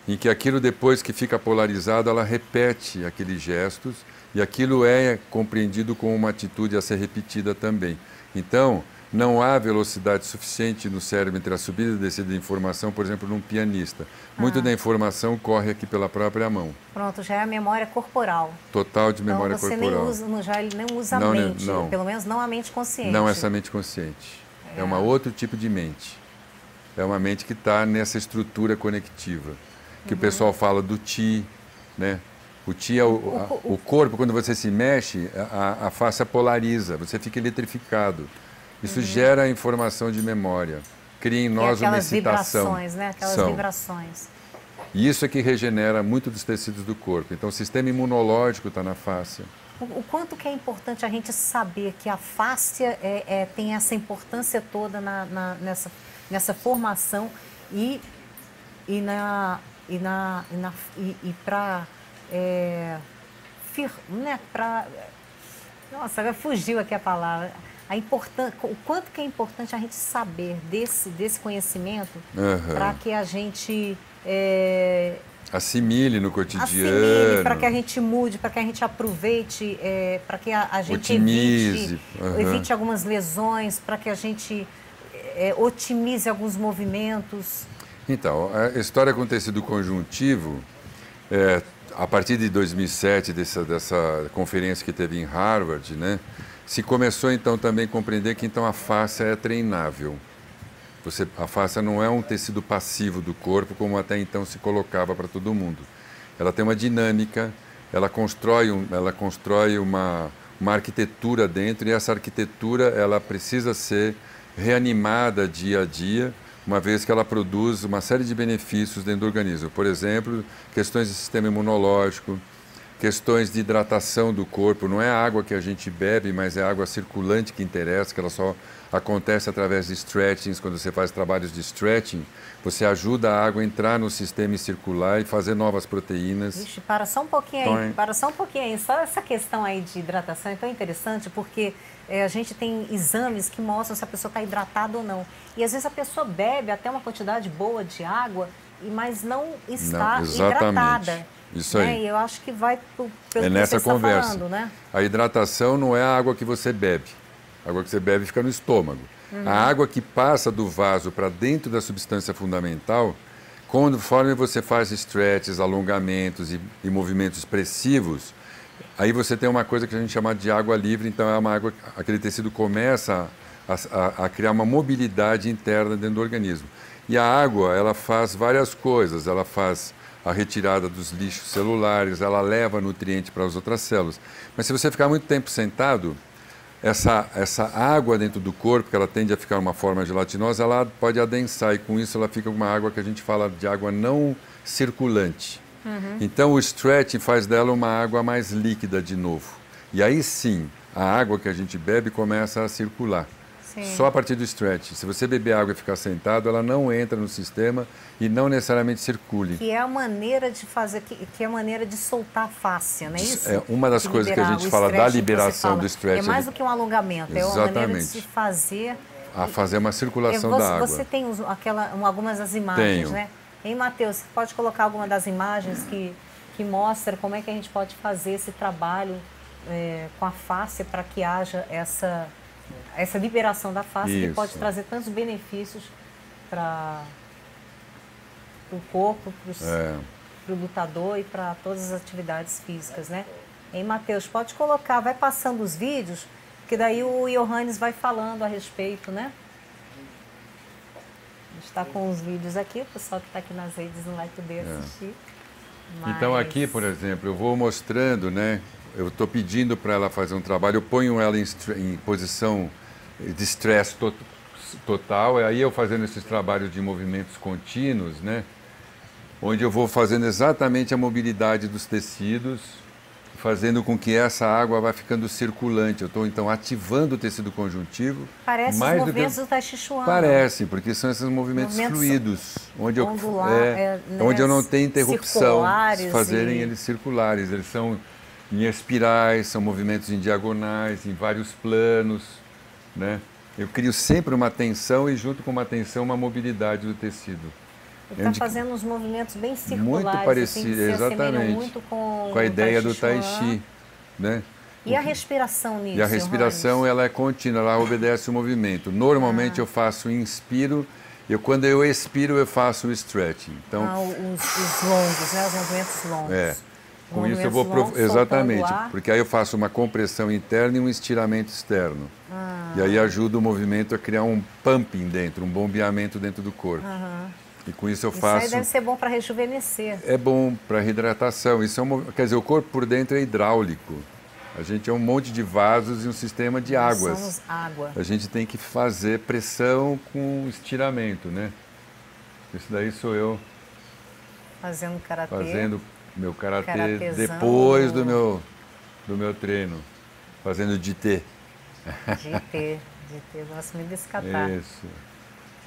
em que aquilo depois que fica polarizado, ela repete aqueles gestos e aquilo é compreendido como uma atitude a ser repetida também. Então, não há velocidade suficiente no cérebro entre a subida e a descida de informação, por exemplo, num pianista. Muito da informação corre aqui pela própria mão. Pronto, já é a memória corporal. Total de memória corporal. Você nem usa a mente, pelo menos não a mente consciente. Não essa mente consciente. É um outro tipo de mente. É uma mente que está nessa estrutura conectiva. Que o pessoal fala do Ti, né? O Ti é o corpo, quando você se mexe, a face polariza, você fica eletrificado. Isso gera informação de memória, cria em nós uma excitação. Vibrações, né? Aquelas vibrações. E isso é que regenera muito dos tecidos do corpo. Então, o sistema imunológico está na face. O quanto que é importante a gente saber que a fáscia tem essa importância toda nessa formação nossa, fugiu aqui a palavra. O quanto que é importante a gente saber desse conhecimento para que a gente assimile no cotidiano, para que a gente mude, para que a gente aproveite, para que a gente evite algumas lesões, para que a gente otimize alguns movimentos. Então, a história com tecido conjuntivo, a partir de 2007, dessa conferência que teve em Harvard, né, se começou então também a compreender que então a fáscia é treinável. A fáscia não é um tecido passivo do corpo, como até então se colocava para todo mundo. Ela tem uma dinâmica, ela constrói uma arquitetura dentro, e essa arquitetura ela precisa ser reanimada dia a dia, uma vez que ela produz uma série de benefícios dentro do organismo. Por exemplo, questões de sistema imunológico, questões de hidratação do corpo. Não é a água que a gente bebe, mas é a água circulante que interessa, que ela só acontece através de stretchings. Quando você faz trabalhos de stretching, você ajuda a água a entrar no sistema e circular e fazer novas proteínas. Vixe, para só um pouquinho aí. Só essa questão aí de hidratação é tão interessante, porque a gente tem exames que mostram se a pessoa está hidratada ou não. E às vezes a pessoa bebe até uma quantidade boa de água, mas não está hidratada. Isso aí. E eu acho que vai pelo que nessa você conversa. Está falando, né? A hidratação não é a água que você bebe. A água que você bebe fica no estômago. A água que passa do vaso para dentro da substância fundamental, conforme você faz stretches, alongamentos e movimentos expressivos, aí você tem uma coisa que a gente chama de água livre. Então é uma água, aquele tecido começa a criar uma mobilidade interna dentro do organismo. E a água, ela faz várias coisas. Ela faz a retirada dos lixos celulares, ela leva nutriente para as outras células. Mas se você ficar muito tempo sentado, essa água dentro do corpo, que ela tende a ficar uma forma gelatinosa, ela pode adensar, e com isso ela fica uma água que a gente fala de água não circulante. Então o stretching faz dela uma água mais líquida de novo. E aí sim, a água que a gente bebe começa a circular. Sim. Só a partir do stretch. Se você beber água e ficar sentado, ela não entra no sistema e não necessariamente circule. Que é a maneira de fazer, que é a maneira de soltar a fáscia, não é isso? É uma das coisas que a gente fala da liberação do stretch. É mais do que um alongamento, é uma maneira de se fazer... A fazer uma circulação da água. Você tem algumas das imagens, né? Hein, Matheus, você pode colocar alguma das imagens que mostra como é que a gente pode fazer esse trabalho com a fáscia para que haja essa liberação da face, que pode trazer tantos benefícios para o corpo, para o lutador e para todas as atividades físicas, né? Hein, Matheus, pode colocar, vai passando os vídeos, que daí o Johannes vai falando a respeito, né? A gente está com os vídeos aqui, o pessoal que está aqui nas redes não vai poder assistir. Mas... Então aqui, por exemplo, eu vou mostrando, né? Eu estou pedindo para ela fazer um trabalho, eu ponho ela em posição de estresse total, aí eu fazendo esses trabalhos de movimentos contínuos, né? Onde eu vou fazendo exatamente a mobilidade dos tecidos, fazendo com que essa água vá ficando circulante. Eu estou, então, ativando o tecido conjuntivo. Parece os movimentos do Tai Chi Chuan. Parece, porque são esses movimentos fluidos, onde onde eu não tenho interrupção, fazerem eles circulares. Eles são em espirais, são movimentos em diagonais, em vários planos, né? Eu crio sempre uma tensão e, junto com uma tensão, uma mobilidade do tecido. Ele está fazendo uns movimentos bem circulares. Muito parecido, exatamente. Muito com a ideia do Tai Chi, né? E a respiração nisso? E a respiração, ela é contínua, ela obedece o movimento. Normalmente eu faço inspiro, quando eu expiro eu faço o stretching. Então, os longos, né? Os movimentos longos. Com isso eu vou... Exatamente, porque aí eu faço uma compressão interna e um estiramento externo. E aí ajuda o movimento a criar um pumping dentro, um bombeamento dentro do corpo. E com isso eu faço... Isso aí deve ser bom para rejuvenescer. É bom para reidratação. Isso quer dizer, o corpo por dentro é hidráulico. A gente é um monte de vasos e um sistema de águas. Somos água. A gente tem que fazer pressão com estiramento, né? Isso daí sou eu. Fazendo karatê. Fazendo meu karatê depois do meu treino. Fazendo jitê. Jitê. Gosto muito desse kata. Isso.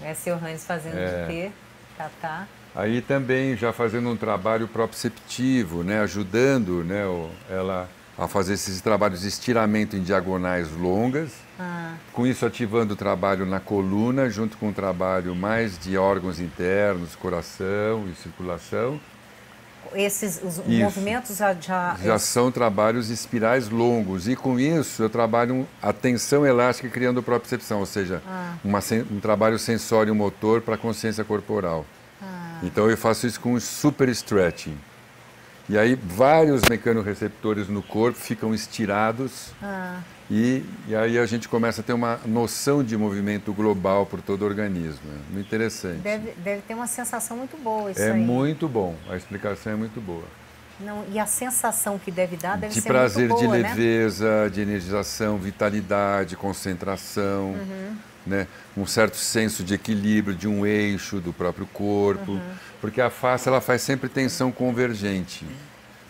É seu Hans fazendo jitê, kata. Aí também já fazendo um trabalho proprioceptivo, né? Ajudando, né, ela a fazer esses trabalhos de estiramento em diagonais longas. Com isso ativando o trabalho na coluna, junto com o trabalho mais de órgãos internos, coração e circulação. Os movimentos já são trabalhos espirais longos, e com isso eu trabalho a tensão elástica criando propriocepção, ou seja, um trabalho sensório-motor para a consciência corporal. Então eu faço isso com super stretching. E aí vários mecanorreceptores no corpo ficam estirados e aí a gente começa a ter uma noção de movimento global por todo o organismo. É muito interessante. Deve ter uma sensação muito boa isso aí. É muito bom, a explicação é muito boa. Não, e a sensação que deve dar deve ser muito boa, de prazer, de leveza, de energização, vitalidade, concentração, né? Um certo senso de equilíbrio, de um eixo do próprio corpo, porque a face ela faz sempre tensão convergente.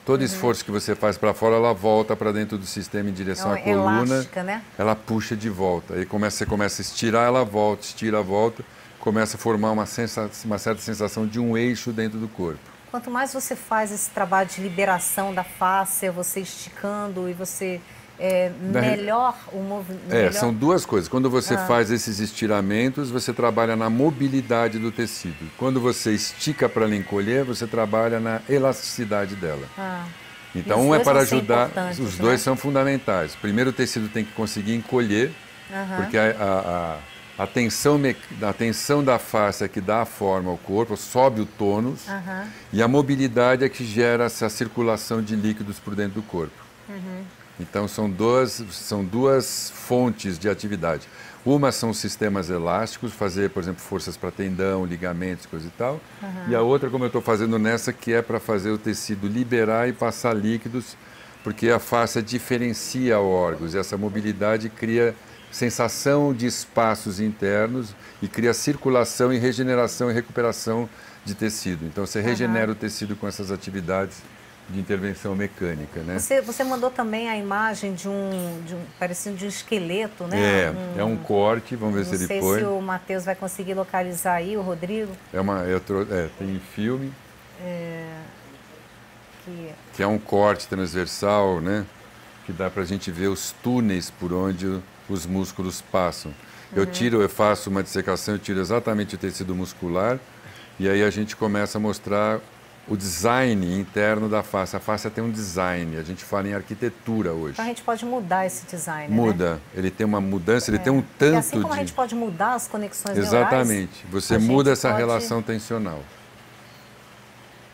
Todo esforço que você faz para fora, ela volta para dentro do sistema em direção à coluna. Elástica, né? Ela puxa de volta. Aí você começa a estirar, ela volta, estira, volta, começa a formar uma certa sensação de um eixo dentro do corpo. Quanto mais você faz esse trabalho de liberação da face, você esticando e você... melhor o movimento. São duas coisas. Quando você faz esses estiramentos, você trabalha na mobilidade do tecido. Quando você estica para ela encolher, você trabalha na elasticidade dela. Então, um é para ajudar, os dois são fundamentais. Primeiro, o tecido tem que conseguir encolher, porque a tensão da face é que dá a forma ao corpo, sobe o tônus, e a mobilidade é que gera essa circulação de líquidos por dentro do corpo. Então, são duas fontes de atividade. Uma são os sistemas elásticos, fazer, por exemplo, forças para tendão, ligamentos, coisa e tal. E a outra, como eu estou fazendo nessa, que é para fazer o tecido liberar e passar líquidos, porque a face diferencia órgãos. E essa mobilidade cria sensação de espaços internos e cria circulação e regeneração e recuperação de tecido. Então, você regenera o tecido com essas atividades de intervenção mecânica, né? Você mandou também a imagem parecendo de um esqueleto, né? É um corte, vamos ver se ele põe. Não sei se o Matheus vai conseguir localizar aí, o Rodrigo. Tem filme. Que é um corte transversal, né? Que dá para a gente ver os túneis por onde os músculos passam. Eu faço uma dissecação, eu tiro exatamente o tecido muscular e aí a gente começa a mostrar o design interno da face. A face tem um design, a gente fala em arquitetura hoje. Então a gente pode mudar esse design, Muda, né? Ele tem uma mudança, ele tem um tanto e assim como a gente pode mudar as conexões neurais... Exatamente, você muda essa relação tensional.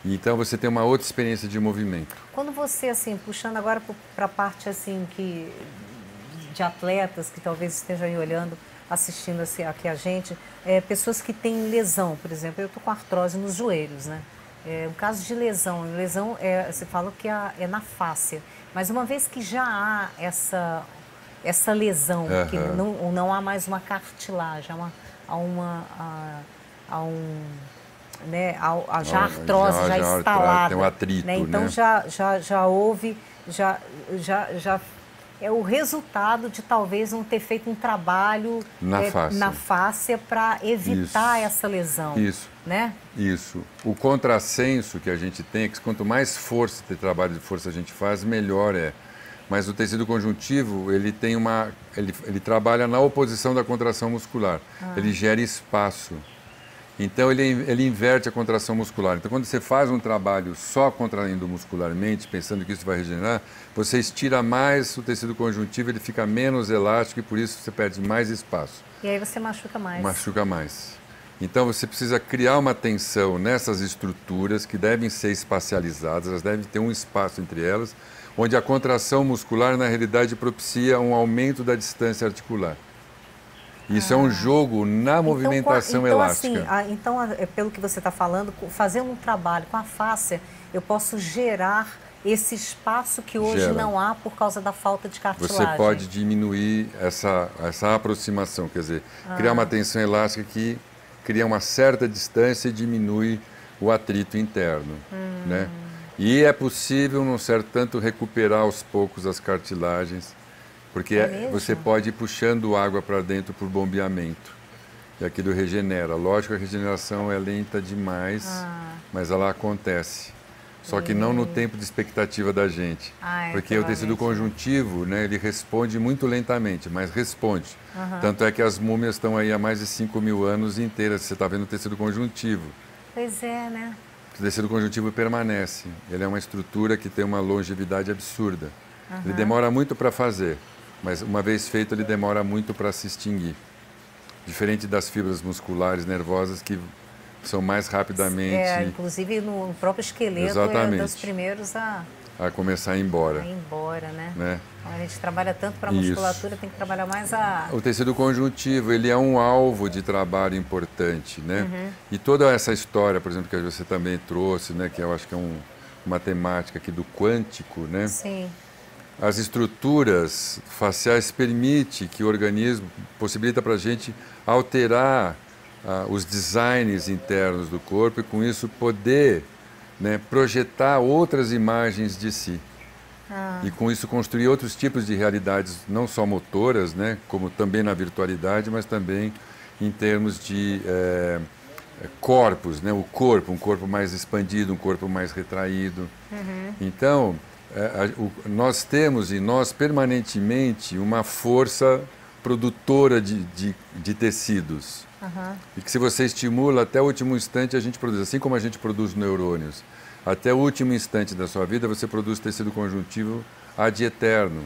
Então você tem uma outra experiência de movimento. Quando você, assim, puxando agora para a parte assim, de atletas que talvez estejam aí olhando, assistindo assim, aqui a gente, pessoas que têm lesão, por exemplo, eu estou com artrose nos joelhos, né? Um caso de lesão, você fala que é na fáscia, mas uma vez que já há essa lesão, que não há mais uma cartilagem, já a artrose já instalada. Tem um atrito, né? Então né? já houve, é o resultado de talvez não ter feito um trabalho na fáscia para evitar essa lesão. Isso. Né? Isso. O contrassenso que a gente tem é que quanto mais força, trabalho de força a gente faz, melhor é. Mas o tecido conjuntivo, ele trabalha na oposição da contração muscular. Ele gera espaço. Então, ele inverte a contração muscular. Então, quando você faz um trabalho só contraindo muscularmente, pensando que isso vai regenerar, você estira mais o tecido conjuntivo, ele fica menos elástico e, por isso, você perde mais espaço. E aí você machuca mais. Machuca mais. Então, você precisa criar uma tensão nessas estruturas que devem ser espacializadas, elas devem ter um espaço entre elas, onde a contração muscular, na realidade, propicia um aumento da distância articular. Isso é um jogo na movimentação elástica. Assim, então, pelo que você está falando, fazendo um trabalho com a fáscia, eu posso gerar esse espaço que hoje não há por causa da falta de cartilagem. Você pode diminuir essa aproximação, quer dizer, criar uma tensão elástica que cria uma certa distância e diminui o atrito interno, né? E é possível, num certo tanto, recuperar aos poucos as cartilagens, porque você pode ir puxando água para dentro por bombeamento. E aquilo regenera. Lógico, a regeneração é lenta demais, mas ela acontece. Só que não no tempo de expectativa da gente. Porque o tecido conjuntivo, né, ele responde muito lentamente, mas responde. Tanto é que as múmias estão aí há mais de 5.000 anos inteiras. Você está vendo o tecido conjuntivo. Pois é, né? O tecido conjuntivo permanece. Ele é uma estrutura que tem uma longevidade absurda. Ele demora muito para fazer, mas uma vez feito ele demora muito para se extinguir. Diferente das fibras musculares nervosas que são mais rapidamente... inclusive no próprio esqueleto é dos primeiros a começar a ir embora. Né? Então, a gente trabalha tanto para a musculatura, tem que trabalhar mais O tecido conjuntivo, ele é um alvo de trabalho importante, né? E toda essa história, por exemplo, que você também trouxe, né? Que eu acho que é uma temática aqui do quântico, né? Sim. As estruturas faciais permitem que o organismo possibilita para a gente alterar os designs internos do corpo e com isso poder, né, projetar outras imagens de si. E com isso construir outros tipos de realidades, não só motoras, né, como também na virtualidade, mas também em termos de corpos, né, um corpo mais expandido, um corpo mais retraído. Então, nós temos em nós permanentemente uma força produtora de tecidos. E que se você estimula até o último instante a gente produz, assim como a gente produz neurônios. Até o último instante da sua vida você produz tecido conjuntivo ad eterno,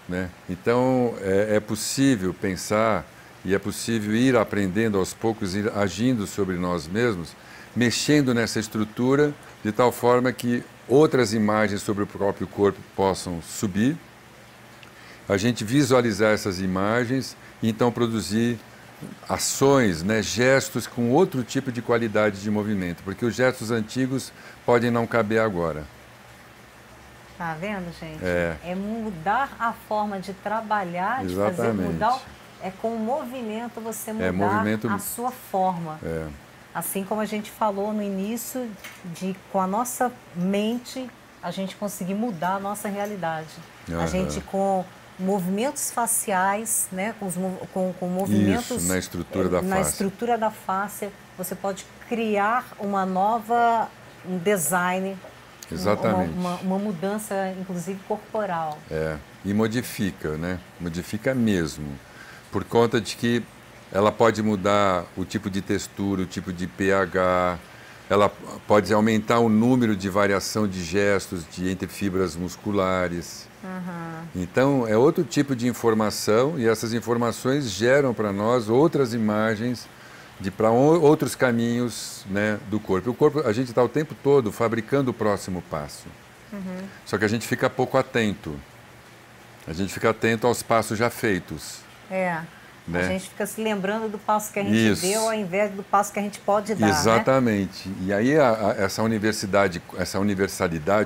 né? Então é possível pensar e é possível ir aprendendo aos poucos, ir agindo sobre nós mesmos, mexendo nessa estrutura de tal forma que outras imagens sobre o próprio corpo possam subir, a gente visualizar essas imagens e então produzir ações, né, gestos com outro tipo de qualidade de movimento, porque os gestos antigos podem não caber agora. Tá vendo, gente? É mudar a forma de trabalhar, de fazer mudar. Com o movimento você mudar a sua forma. Assim como a gente falou no início, com a nossa mente, a gente conseguir mudar a nossa realidade. A gente com movimentos faciais, né, com movimentos... Isso, na estrutura da face. Na estrutura da face, você pode criar um design, exatamente, uma mudança, inclusive, corporal. E modifica, né? Modifica mesmo. Por conta de que ela pode mudar o tipo de textura, o tipo de pH, ela pode aumentar o número de variação de gestos entre fibras musculares. Então, é outro tipo de informação e essas informações geram para nós outras imagens de ir para outros caminhos, né, do corpo. O corpo, a gente está o tempo todo fabricando o próximo passo. Só que a gente fica pouco atento. A gente fica atento aos passos já feitos. Né? A gente fica se lembrando do passo que a gente deu ao invés do passo que a gente pode dar. Exatamente. Né? E aí essa universalidade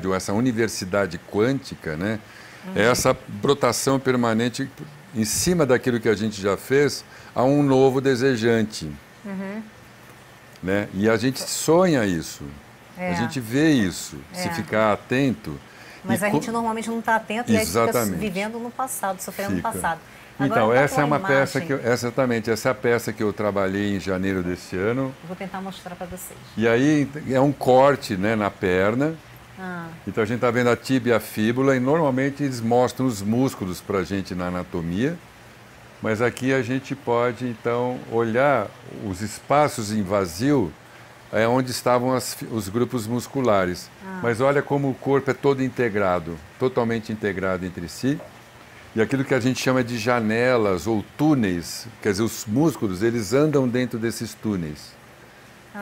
ou essa universidade quântica, né, é essa brotação permanente em cima daquilo que a gente já fez a um novo desejante. Né? E a gente sonha isso. A gente vê isso, se ficar atento. Mas a gente normalmente não está atento e aí fica vivendo no passado, sofrendo no passado. Agora, então, essa é uma peça que exatamente, essa é a peça que eu trabalhei em janeiro desse ano. Eu vou tentar mostrar para vocês. E aí é um corte, né, na perna. Então a gente está vendo a tíbia e a fíbula e normalmente eles mostram os músculos para a gente na anatomia. Mas aqui a gente pode então olhar os espaços em vazio, onde estavam os grupos musculares. Mas olha como o corpo é todo integrado, totalmente integrado entre si. E aquilo que a gente chama de janelas ou túneis, quer dizer, os músculos, eles andam dentro desses túneis.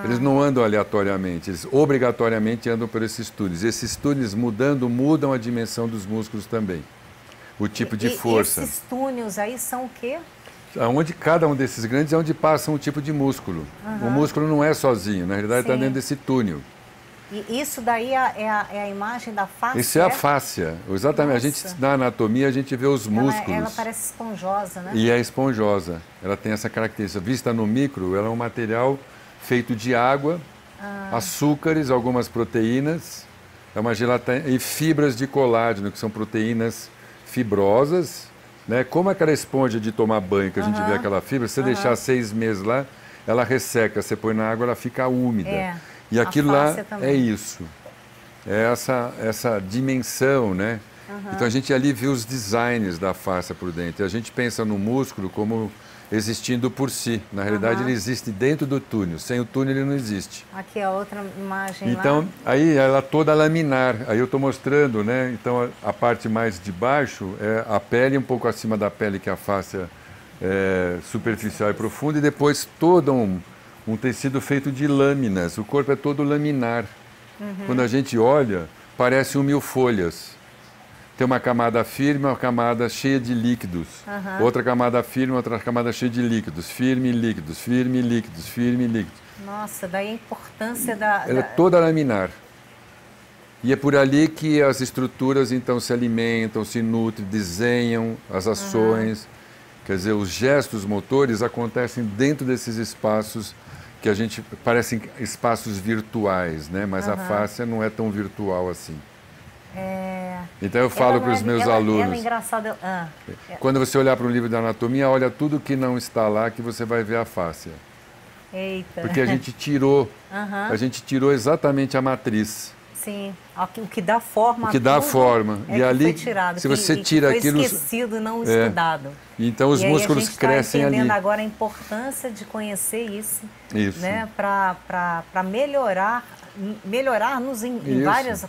Eles não andam aleatoriamente, eles obrigatoriamente andam por esses túneis. Esses túneis mudam a dimensão dos músculos também, o tipo de força. E esses túneis aí são o quê? Onde cada um desses grandes é onde passa um tipo de músculo. O músculo não é sozinho, na realidade está dentro desse túnel. E isso daí é a imagem da face? Isso é a fáscia, exatamente. Nossa. A gente, na anatomia, a gente vê os músculos. Ela parece esponjosa, né? E é esponjosa. Ela tem essa característica. Vista no micro, ela é um material feito de água, açúcares, algumas proteínas, é uma gelatina e fibras de colágeno, que são proteínas fibrosas, né? Como aquela esponja de tomar banho, que a gente vê aquela fibra, se você deixar 6 meses lá, ela resseca, você põe na água, ela fica úmida. E aquilo lá também. É isso, é essa dimensão, né? Então a gente ali vê os designs da face por dentro. E a gente pensa no músculo como existindo por si. Na realidade ele existe dentro do túnel, sem o túnel ele não existe. Aqui a outra imagem então, lá. Aí ela toda laminar, aí eu estou mostrando, né? Então a parte mais de baixo é a pele, um pouco acima da pele que é a face superficial e profunda, e depois todo um tecido feito de lâminas. O corpo é todo laminar. Quando a gente olha, parece 1000 folhas. Tem uma camada firme, uma camada cheia de líquidos. Outra camada firme, outra camada cheia de líquidos. Firme, líquidos, firme, líquidos, firme, líquidos. Nossa, daí a importância da... Ela é toda laminar. E é por ali que as estruturas, então, se alimentam, se nutrem, desenham as ações. Quer dizer, os gestos motores acontecem dentro desses espaços que a gente parecem espaços virtuais, né? Mas a face não é tão virtual assim. Então eu falo para os meus alunos. Ela é engraçada. Quando você olhar para um livro de anatomia, olha tudo que não está lá que você vai ver a face. Eita. Porque a gente tirou exatamente a matriz. Sim, o que dá forma. O que dá forma. E ali, foi tirado, se você tira foi aquilo, esquecido e não estudado. Então os músculos crescem ali. A gente está entendendo agora a importância de conhecer isso, né, para melhorar-nos em várias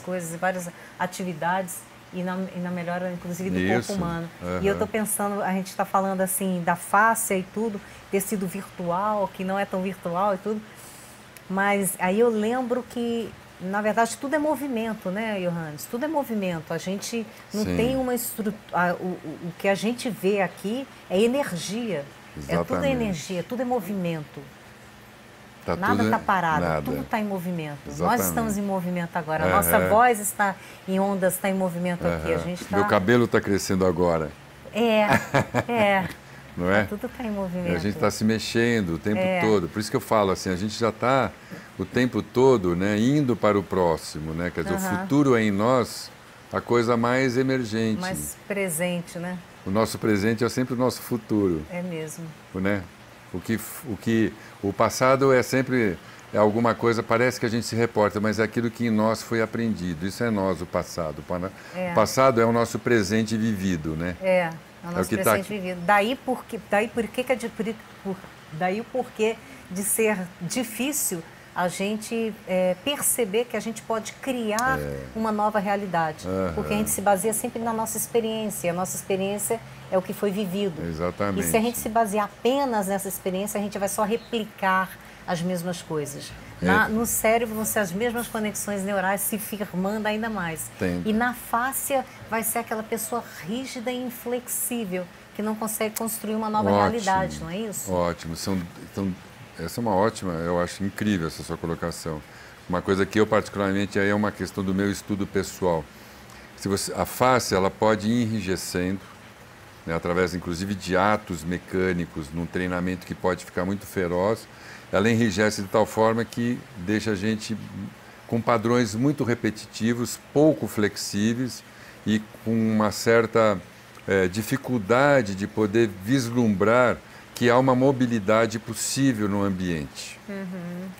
coisas, em várias atividades e na melhora, inclusive, do corpo humano. E eu estou pensando, a gente está falando assim da face e tudo, tecido virtual, que não é tão virtual e tudo. Mas aí eu lembro que, na verdade, tudo é movimento, né, Johannes? Tudo é movimento. A gente não tem uma estrutura... O que a gente vê aqui é energia. Tudo é energia, tudo é movimento. Nada está parado, tudo está em movimento. Nós estamos em movimento agora. A nossa voz está em ondas, está em movimento aqui. A gente Meu cabelo está crescendo agora. Não é? Tudo está em movimento. A gente está se mexendo o tempo todo. Por isso que eu falo assim, a gente já está o tempo todo, né, indo para o próximo, né? Quer dizer, o futuro é em nós a coisa mais emergente. Mais presente, né? O nosso presente é sempre o nosso futuro. É mesmo. Né? O passado é sempre alguma coisa, parece que a gente se reporta, mas é aquilo que em nós foi aprendido. Isso é nós, o passado. O passado é o nosso presente vivido, né? É o nosso presente vivido. Daí o porquê de ser difícil a gente perceber que a gente pode criar uma nova realidade. Porque a gente se baseia sempre na nossa experiência. A nossa experiência é o que foi vivido. Exatamente. E se a gente se basear apenas nessa experiência, a gente vai só replicar as mesmas coisas. No cérebro vão ser as mesmas conexões neurais se firmando ainda mais. E na fáscia vai ser aquela pessoa rígida e inflexível, que não consegue construir uma nova realidade, não é isso? Ótimo. Essa é uma ótima, eu acho incrível essa sua colocação. Uma coisa que eu particularmente, aí é uma questão do meu estudo pessoal. A face, ela pode ir enrijecendo, né, através inclusive de atos mecânicos, num treinamento que pode ficar muito feroz, ela enrijece de tal forma que deixa a gente com padrões muito repetitivos, pouco flexíveis e com uma certa dificuldade de poder vislumbrar que há uma mobilidade possível no ambiente.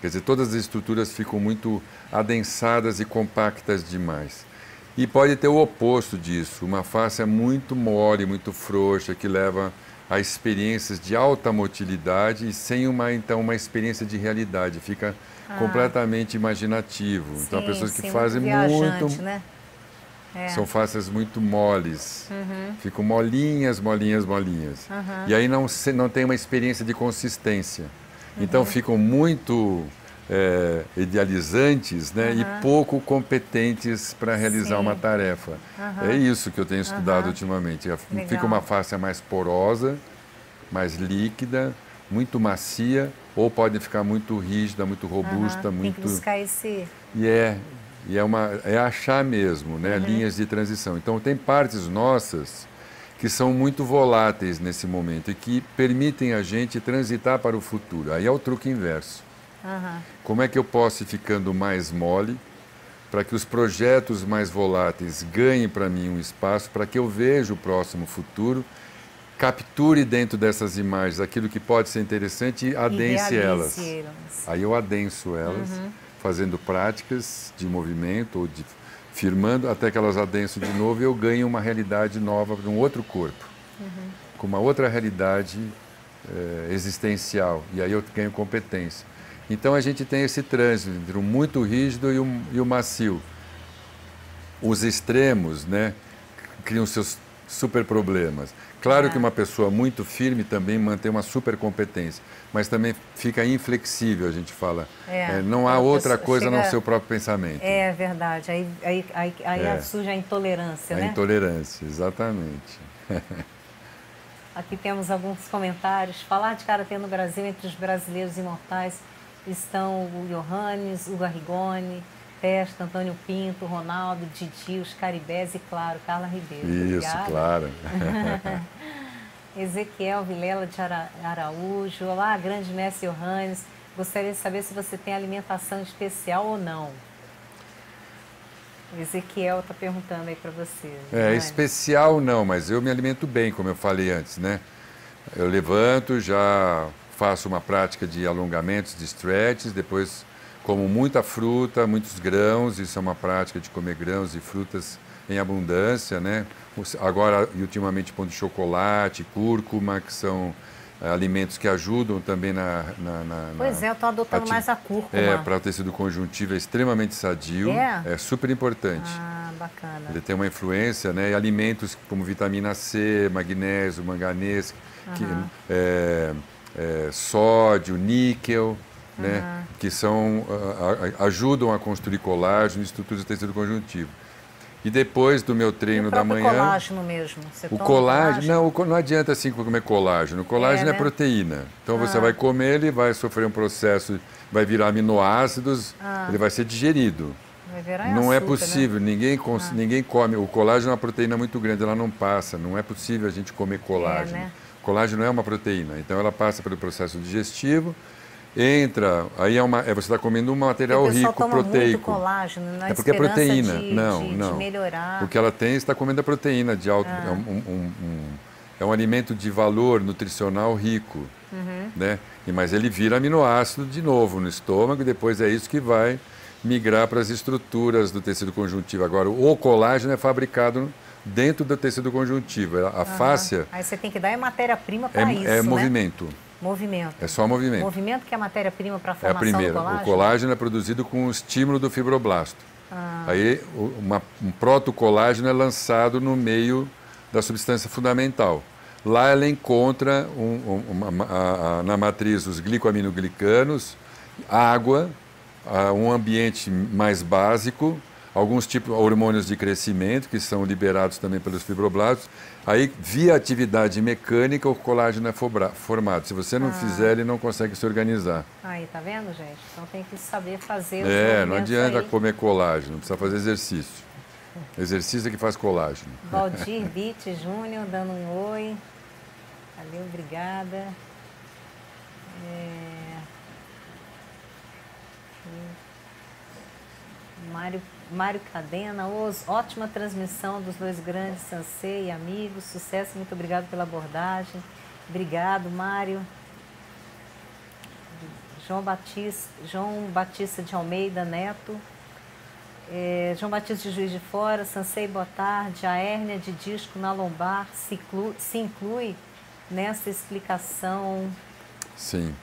Quer dizer, todas as estruturas ficam muito adensadas e compactas demais. E pode ter o oposto disso, uma face muito mole, muito frouxa, que leva a experiências de alta motilidade e sem uma experiência de realidade, fica completamente imaginativo. Sim, então, pessoas que sim, fazem viajante, muito... né? São faces muito moles, ficam molinhas, molinhas, molinhas. E aí não tem uma experiência de consistência. Então ficam muito idealizantes, né, e pouco competentes para realizar uma tarefa. É isso que eu tenho estudado ultimamente. Fica uma face mais porosa, mais líquida, muito macia, ou pode ficar muito rígida, muito robusta, muito... Tem que buscar esse... É achar mesmo, né, linhas de transição. Então, tem partes nossas que são muito voláteis nesse momento e que permitem a gente transitar para o futuro. Aí é o truque inverso. Como é que eu posso ir ficando mais mole para que os projetos mais voláteis ganhem para mim um espaço, para que eu veja o próximo futuro, capture dentro dessas imagens aquilo que pode ser interessante e adense elas. Aí eu adenso elas, fazendo práticas de movimento ou firmando até que elas adensam de novo e eu ganho uma realidade nova de um outro corpo, com uma outra realidade existencial. E aí eu ganho competência. Então a gente tem esse trânsito entre o muito rígido e o macio. Os extremos, né, criam seus super problemas. Claro que uma pessoa muito firme também mantém uma super competência, mas também fica inflexível, a gente fala. Não há outra coisa a não ser o próprio pensamento. É verdade. Aí surge a intolerância, né? A intolerância, exatamente. Aqui temos alguns comentários. Falar de karatê no Brasil, entre os brasileiros imortais estão o Johannes, o Garrigoni, Testa, Antônio Pinto, Ronaldo, Didi, os Caribés e, claro, Carla Ribeiro. Isso, obrigada. claro. Ezequiel Vilela de Araújo. Olá, grande mestre Johannes. Gostaria de saber se você tem alimentação especial ou não. Ezequiel está perguntando aí para você. Especial não, mas eu me alimento bem, como eu falei antes, né? Eu levanto, já faço uma prática de alongamentos, de stretches, depois como muita fruta, muitos grãos, isso é uma prática de comer grãos e frutas em abundância, né? Agora, ultimamente, pão de chocolate, cúrcuma, que são alimentos que ajudam também Pois eu estou adotando mais a cúrcuma. Para o tecido conjuntivo é extremamente sadio, é super importante. Bacana. Ele tem uma influência, né? E alimentos como vitamina C, magnésio, manganês, sódio, níquel, né? Que ajudam a construir colágeno e estruturas do tecido conjuntivo. E depois do meu treino da manhã... O colágeno mesmo? Você toma colágeno? Não adianta assim comer colágeno. O colágeno é proteína. Então você vai comer, ele vai sofrer um processo, vai virar aminoácidos, ele vai ser digerido. Vai virar não açúcar, é possível, né? Ninguém come. O colágeno é uma proteína muito grande, ela não passa. Não é possível a gente comer colágeno. Né? Colágeno é uma proteína, então ela passa pelo processo digestivo, aí você está comendo um material rico, proteico. Muito colágeno, na porque é proteína. De melhorar. O que ela tem, está comendo a proteína de alto. É um alimento de valor nutricional rico, né? Mas ele vira aminoácido de novo no estômago e depois é isso que vai migrar para as estruturas do tecido conjuntivo. Agora, o colágeno é fabricado dentro do tecido conjuntivo. A fáscia... Aí você tem que dar matéria-prima para isso, movimento. Movimento. É só movimento. Movimento que é a matéria-prima para a É a formação primeira. do colágeno? O colágeno é produzido com o estímulo do fibroblasto. Aí um protocolágeno é lançado no meio da substância fundamental. Lá ela encontra na matriz os glicoaminoglicanos, água, um ambiente mais básico, alguns tipos de hormônios de crescimento que são liberados também pelos fibroblastos. Aí, via atividade mecânica, o colágeno é formado. Se você não fizer, ele não consegue se organizar. Aí, tá vendo, gente? Então tem que saber fazer os não adianta aí. Comer colágeno, precisa fazer exercício. Exercício é que faz colágeno. Valdir Bitt Júnior dando um oi. Valeu, obrigada. Mário Cadena, ótima transmissão dos dois grandes, Sansei e amigos, sucesso, muito obrigado pela abordagem. Obrigado, Mário. João Batista de Almeida Neto, João Batista de Juiz de Fora, Sansei, boa tarde. A hérnia de disco na lombar se inclui nessa explicação? Sim.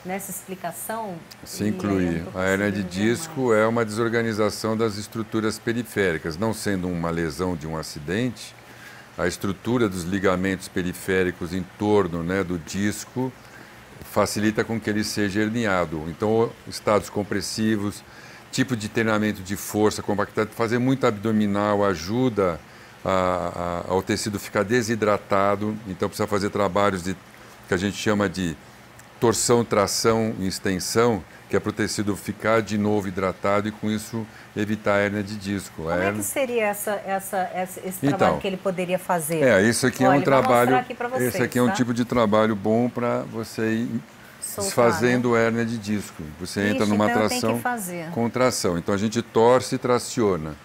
Nessa explicação? Se inclui. A hérnia de disco é uma desorganização das estruturas periféricas. Não sendo uma lesão de um acidente, a estrutura dos ligamentos periféricos em torno, né, do disco facilita com que ele seja herniado. Então, estados compressivos, tipo de treinamento de força, compactado, fazer muito abdominal ajuda ao tecido ficar desidratado. Então, precisa fazer trabalhos que a gente chama de torção, tração e extensão, que é para o tecido ficar de novo hidratado e com isso evitar a hérnia de disco. Como é que seria esse trabalho que ele poderia fazer? Isso aqui é um trabalho. Esse aqui é um tipo de trabalho bom para você ir desfazendo hérnia de disco. Você entra numa tração, contração. Então a gente torce e traciona,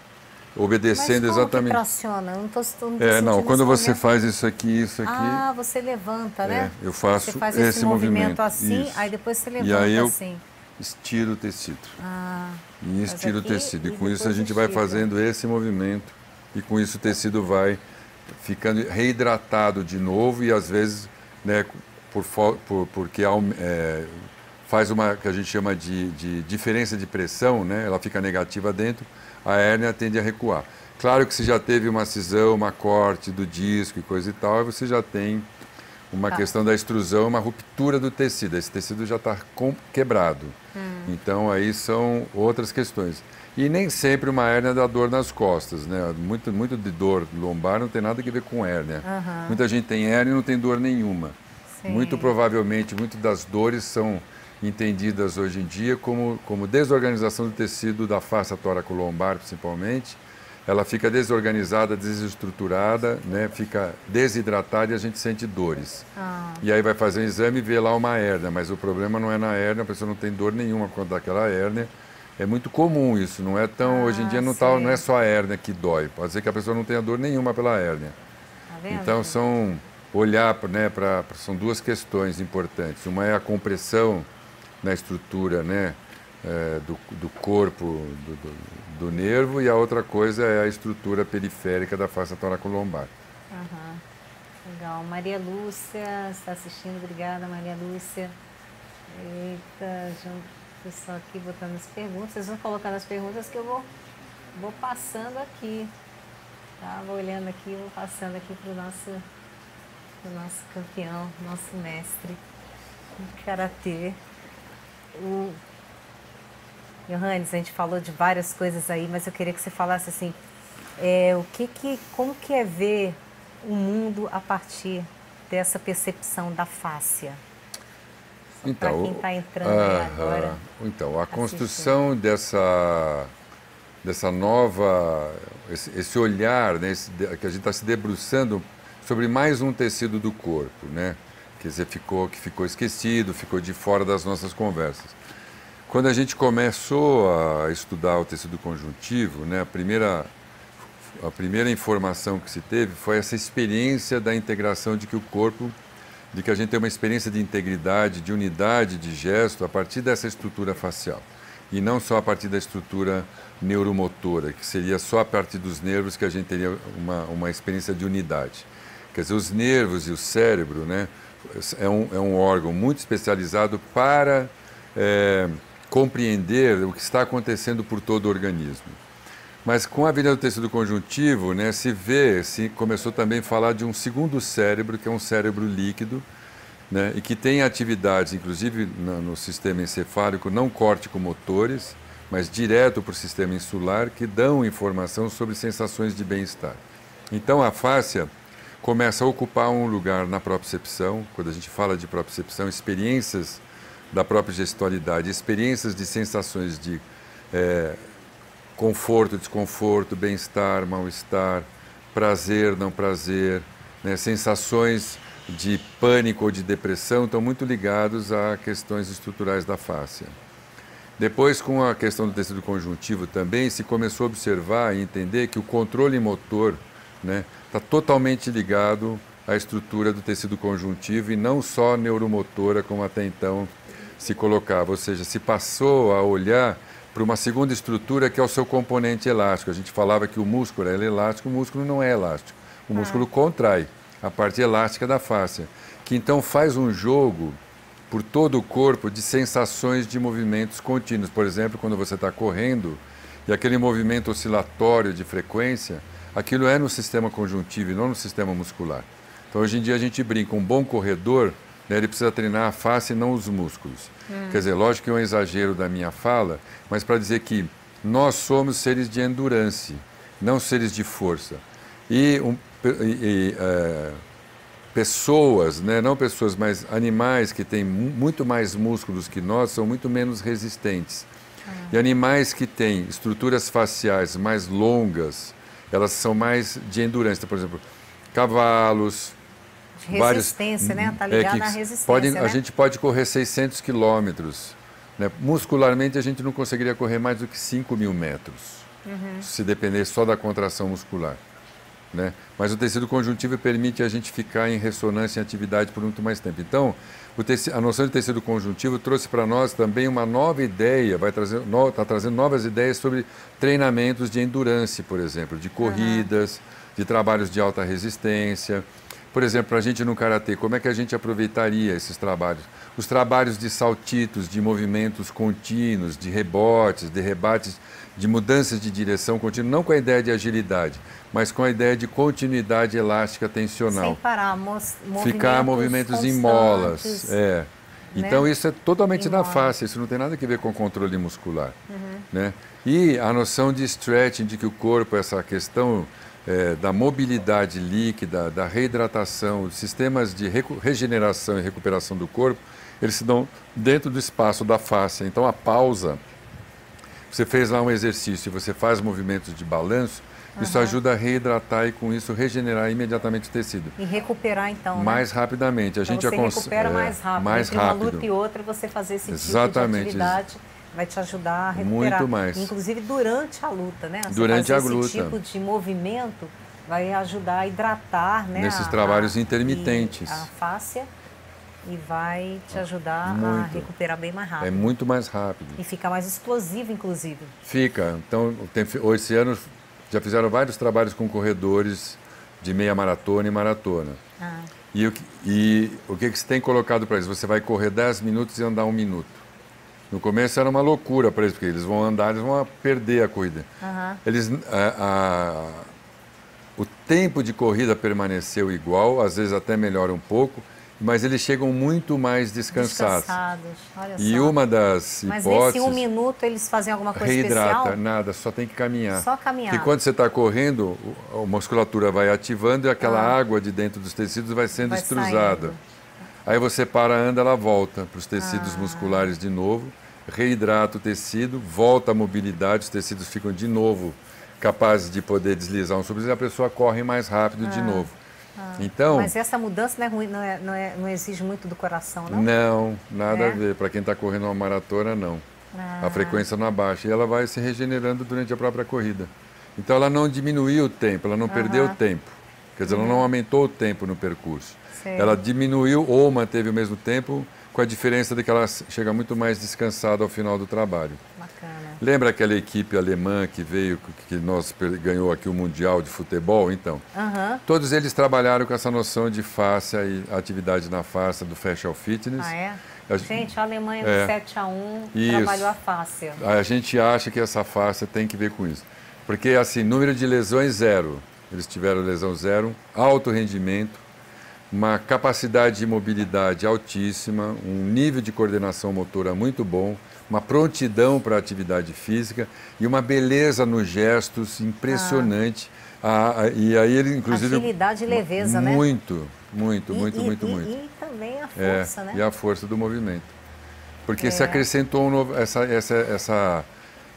obedecendo Mas como exatamente. Que traciona? Eu não estou quando você faz isso aqui. Você levanta, né? Eu faço você faz esse movimento assim, isso. Aí depois você levanta e aí eu assim. Estiro o tecido. E estiro o aqui, tecido. E com isso a gente vai fazendo esse movimento. E com isso o tecido vai ficando reidratado de novo e às vezes, né, porque faz uma que a gente chama de diferença de pressão, né, ela fica negativa dentro, a hérnia tende a recuar. Claro que se já teve uma cisão, uma corte do disco e coisa e tal, aí você já tem uma questão da extrusão, uma ruptura do tecido. Esse tecido já está quebrado. Então, aí são outras questões. E nem sempre uma hérnia dá dor nas costas, né? Muito de dor lombar não tem nada a ver com hérnia. Muita gente tem hérnia e não tem dor nenhuma. Sim. Muito provavelmente, muitas das dores são entendidas hoje em dia como desorganização do tecido da face tóraco-lombar, principalmente. Ela fica desorganizada, desestruturada, né? Fica desidratada e a gente sente dores. E aí vai fazer um exame e vê lá uma hérnia, mas o problema não é na hérnia, a pessoa não tem dor nenhuma por conta daquela hérnia. É muito comum isso, não é tão... hoje em dia não é só a hérnia que dói, pode ser que a pessoa não tenha dor nenhuma pela hérnia. Tá vendo? Então são duas questões importantes. Uma é a compressão na estrutura, né? Do corpo, do nervo, e a outra coisa é a estrutura periférica da face tóraco-lombar. Legal. Maria Lúcia está assistindo, obrigada, Maria Lúcia. Eita, o pessoal aqui botando as perguntas. Vocês vão colocando as perguntas que eu vou passando aqui. Tá? Vou olhando aqui, vou passando aqui para o nosso campeão, nosso mestre em karatê. Johannes, a gente falou de várias coisas aí, mas eu queria que você falasse assim, como que é ver o mundo a partir dessa percepção da fáscia? Para quem está entrando aí agora. Então, a construção dessa nova, esse olhar, né, que a gente está se debruçando sobre mais um tecido do corpo, né? Quer dizer, que ficou esquecido, ficou de fora das nossas conversas. Quando a gente começou a estudar o tecido conjuntivo, né, a primeira informação que se teve foi essa experiência da integração de que a gente tem uma experiência de integridade, de unidade de gesto a partir dessa estrutura facial. E não só a partir da estrutura neuromotora, que seria só a partir dos nervos que a gente teria uma experiência de unidade. Quer dizer, os nervos e o cérebro, né, é um órgão muito especializado para compreender o que está acontecendo por todo o organismo. Mas com a vinda do tecido conjuntivo, né, se começou também a falar de um segundo cérebro, que é um cérebro líquido, né, e que tem atividades, inclusive no sistema encefálico, não córtico-motores, mas direto para o sistema insular, que dão informação sobre sensações de bem-estar. Então a fáscia começa a ocupar um lugar na propriocepção. Quando a gente fala de propriocepção, experiências da própria gestualidade, experiências de sensações de conforto, desconforto, bem-estar, mal-estar, prazer, não prazer, né, sensações de pânico ou de depressão estão muito ligados a questões estruturais da fáscia. Depois, com a questão do tecido conjuntivo também, se começou a observar e entender que o controle motor, né, está totalmente ligado à estrutura do tecido conjuntivo e não só neuromotora, como até então se colocava. Ou seja, se passou a olhar para uma segunda estrutura que é o seu componente elástico. A gente falava que o músculo era elástico, o músculo não é elástico. O músculo contrai a parte elástica da fáscia, que então faz um jogo por todo o corpo de sensações de movimentos contínuos. Por exemplo, quando você está correndo e aquele movimento oscilatório de frequência, aquilo é no sistema conjuntivo e não no sistema muscular. Então, hoje em dia, a gente brinca, um bom corredor, né, ele precisa treinar a face e não os músculos. Quer dizer, lógico que é um exagero da minha fala, mas para dizer que nós somos seres de endurance, não seres de força. Pessoas, né, não pessoas, mas animais que têm muito mais músculos que nós são muito menos resistentes. E animais que têm estruturas faciais mais longas, elas são mais de endurance. Então, por exemplo, cavalos, resistência, né? Está ligada à resistência, né? A gente pode correr 600 quilômetros. Né? Muscularmente, a gente não conseguiria correr mais do que 5.000 metros, se depender só da contração muscular. Né? Mas o tecido conjuntivo permite a gente ficar em ressonância, em atividade por muito mais tempo. Então, a noção de tecido conjuntivo trouxe para nós também uma nova ideia, está trazendo novas ideias sobre treinamentos de endurance, por exemplo, de corridas, de trabalhos de alta resistência. Por exemplo, para a gente no Karatê, como é que a gente aproveitaria esses trabalhos? Os trabalhos de saltitos, de movimentos contínuos, de rebotes, de rebates, de mudanças de direção contínua, não com a ideia de agilidade, mas com a ideia de continuidade elástica tensional. Sem parar, ficar movimentos em molas. Né? Então isso é totalmente na face, isso não tem nada a ver com controle muscular. Né? E a noção de stretching, de que o corpo, essa questão da mobilidade líquida, da reidratação, os sistemas de regeneração e recuperação do corpo, eles se dão dentro do espaço da face. Então a pausa, você fez lá um exercício e você faz movimentos de balanço, isso ajuda a reidratar e com isso regenerar imediatamente o tecido. E recuperar então, mais rapidamente. Então, você recupera mais rápido. Mais Entre rápido. uma luta e outra, você fazer esse tipo Exatamente. de atividade vai te ajudar a recuperar. Muito mais. Inclusive durante a luta, né? Você durante a fazer luta. Esse tipo de movimento vai ajudar a hidratar, né? Nesses trabalhos intermitentes. A fáscia e vai te ajudar a recuperar bem mais rápido. É muito mais rápido. E fica mais explosivo, inclusive. Fica. Então, esse ano já fizeram vários trabalhos com corredores de meia maratona e maratona. E o que você tem colocado para eles? Você vai correr 10 minutos e andar 1 minuto. No começo era uma loucura para eles, porque eles vão andar, eles vão perder a corrida. O tempo de corrida permaneceu igual, às vezes até melhora um pouco, mas eles chegam muito mais descansados. Olha e só. Uma das mas hipóteses... Mas nesse 1 minuto eles fazem alguma coisa reidrata, especial? Nada, só tem que caminhar. Só caminhar. Porque quando você está correndo, a musculatura vai ativando e aquela água de dentro dos tecidos vai sendo extrusada. Aí você para, anda, ela volta para os tecidos musculares de novo, reidrata o tecido, volta a mobilidade, os tecidos ficam de novo capazes de poder deslizar um sobre e a pessoa corre mais rápido de novo. Então, mas essa mudança não é ruim, não exige muito do coração, não? Não, nada a ver. Para quem está correndo uma maratona, não. A frequência não abaixa e ela vai se regenerando durante a própria corrida. Então ela não diminuiu o tempo, ela não perdeu o tempo. Quer dizer, ela não aumentou o tempo no percurso. Ela diminuiu ou manteve o mesmo tempo, com a diferença de que ela chega muito mais descansada ao final do trabalho. Bacana. Lembra aquela equipe alemã que veio, ganhou aqui o Mundial de Futebol? Então, todos eles trabalharam com essa noção de fáscia e atividade na fáscia do Facial Fitness. Ah, é? Gente, a Alemanha do 7-1 trabalhou a fáscia. A gente acha que essa fáscia tem que ver com isso. Porque, assim, número de lesões zero. Eles tiveram lesão zero, alto rendimento, uma capacidade de mobilidade altíssima, um nível de coordenação motora muito bom, uma prontidão para a atividade física e uma beleza nos gestos impressionante. E aí ele, inclusive... Agilidade e leveza, né? Muito. E também a força, né? E a força do movimento. Porque se acrescentou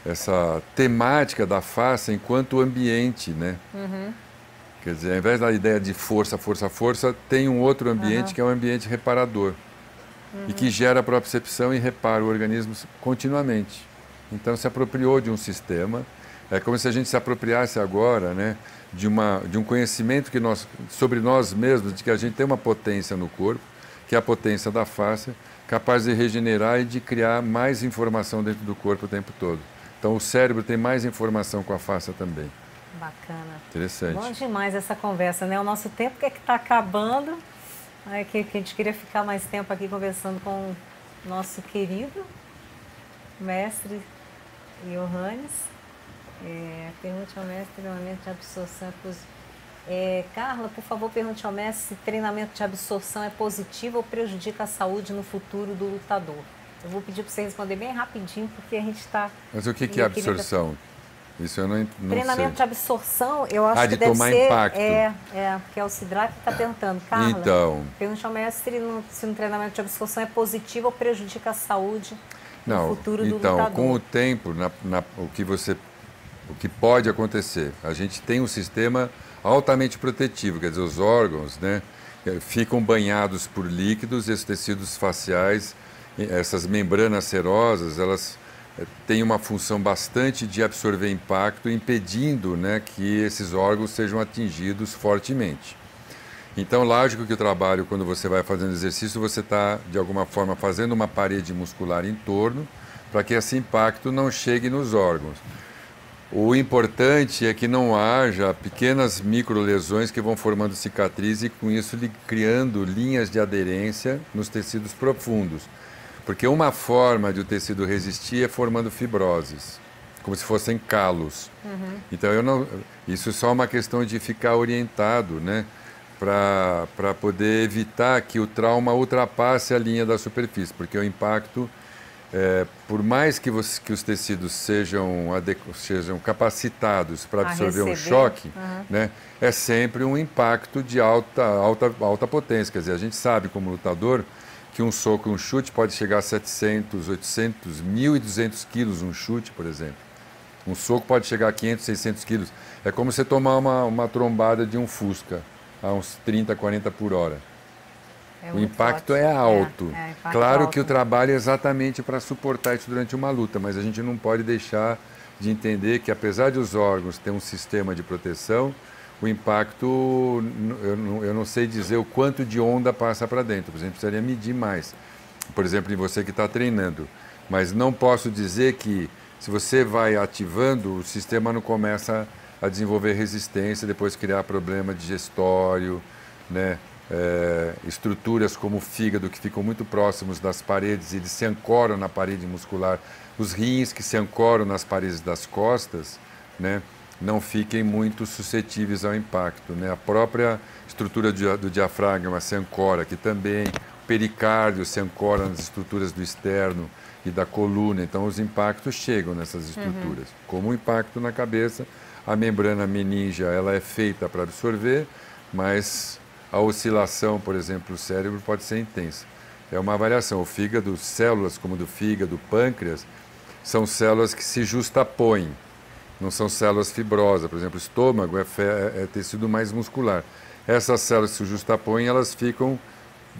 essa temática da face enquanto ambiente, né? Quer dizer, ao invés da ideia de força, tem um outro ambiente que é um ambiente reparador. E que gera a propriocepção e repara o organismo continuamente. Então se apropriou de um sistema, é como se a gente se apropriasse agora, né, de um conhecimento sobre nós mesmos, de que a gente tem uma potência no corpo, que é a potência da face, capaz de regenerar e de criar mais informação dentro do corpo o tempo todo. Então o cérebro tem mais informação com a face também. Bacana. Interessante. Bom demais essa conversa, né? O nosso tempo que está acabando. Que a gente queria ficar mais tempo aqui conversando com o nosso querido mestre Johannes. Pergunte ao mestre, treinamento de absorção é positivo. Carla, por favor, pergunte ao mestre se treinamento de absorção é positivo ou prejudica a saúde no futuro do lutador. Eu vou pedir para você responder bem rapidinho, porque a gente está... Mas o que é absorção? Isso eu não treinamento sei. De absorção, eu acho que de tomar deve ser, impacto. Porque é o Cidra que está perguntando. Carla, então, pergunte ao mestre se no treinamento de absorção é positivo ou prejudica a saúde no futuro do lutador. Então, com o tempo, o que pode acontecer? A gente tem um sistema altamente protetivo, quer dizer, os órgãos, né, ficam banhados por líquidos, esses tecidos faciais, essas membranas serosas, elas tem uma função bastante de absorver impacto, impedindo, né, que esses órgãos sejam atingidos fortemente. Então, lógico que o trabalho, quando você vai fazendo exercício, você está, de alguma forma, fazendo uma parede muscular em torno para que esse impacto não chegue nos órgãos. O importante é que não haja pequenas microlesões que vão formando cicatriz e, com isso, criando linhas de aderência nos tecidos profundos. Porque uma forma de o tecido resistir é formando fibroses, como se fossem calos. Então, isso é só uma questão de ficar orientado, né, para poder evitar que o trauma ultrapasse a linha da superfície, porque o impacto, por mais que os tecidos sejam capacitados para absorver um choque, né, é sempre um impacto de alta potência. Quer dizer, a gente sabe como lutador que um soco e um chute pode chegar a 700, 800, 1.200 quilos um chute, por exemplo. Um soco pode chegar a 500, 600 quilos. É como você tomar uma trombada de um Fusca a uns 30, 40 por hora. O impacto é alto. Claro que o trabalho é exatamente para suportar isso durante uma luta, mas a gente não pode deixar de entender que, apesar de os órgãos terem um sistema de proteção, o impacto, eu não sei dizer o quanto de onda passa para dentro. Por exemplo, precisaria medir mais. Por exemplo, em você que está treinando. Mas não posso dizer que, se você vai ativando, o sistema não começa a desenvolver resistência, depois criar problema digestório, né? Estruturas como o fígado, que ficam muito próximos das paredes, eles se ancoram na parede muscular. Os rins que se ancoram nas paredes das costas, né, não fiquem muito suscetíveis ao impacto, né? A própria estrutura do diafragma se ancora, que também o pericárdio se ancora nas estruturas do externo e da coluna. Então, os impactos chegam nessas estruturas. Como o impacto na cabeça, a membrana meningia ela é feita para absorver, mas a oscilação, por exemplo, do cérebro pode ser intensa. É uma variação. O fígado, células como do fígado, pâncreas, são células que se justapõem. Não são células fibrosas. Por exemplo, o estômago é tecido mais muscular. Essas células que se justapõem, elas ficam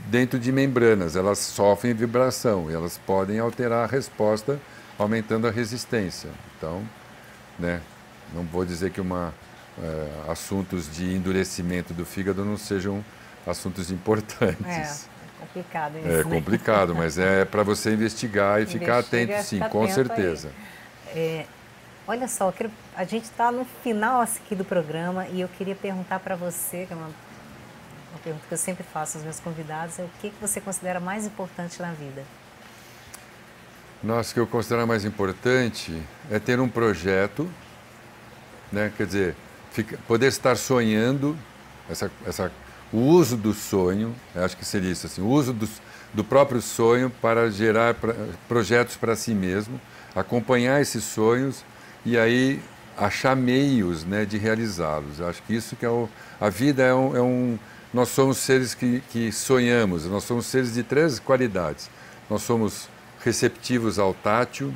dentro de membranas, elas sofrem vibração e elas podem alterar a resposta, aumentando a resistência. Então, né, não vou dizer que assuntos de endurecimento do fígado não sejam assuntos importantes. É complicado isso. É complicado, mas é para você investigar e ficar atento, sim, com certeza. Olha só, a gente está no final aqui do programa e eu queria perguntar para você, que é uma pergunta que eu sempre faço aos meus convidados, é o que você considera mais importante na vida? Nossa, o que eu considero mais importante é ter um projeto, né? Quer dizer, poder estar sonhando, o uso do sonho, acho que seria isso, assim, o uso do próprio sonho para gerar projetos para si mesmo, acompanhar esses sonhos e aí achar meios, né, de realizá-los. Acho que isso que a vida nós somos seres que sonhamos, nós somos seres de 3 qualidades. Nós somos receptivos ao tátil,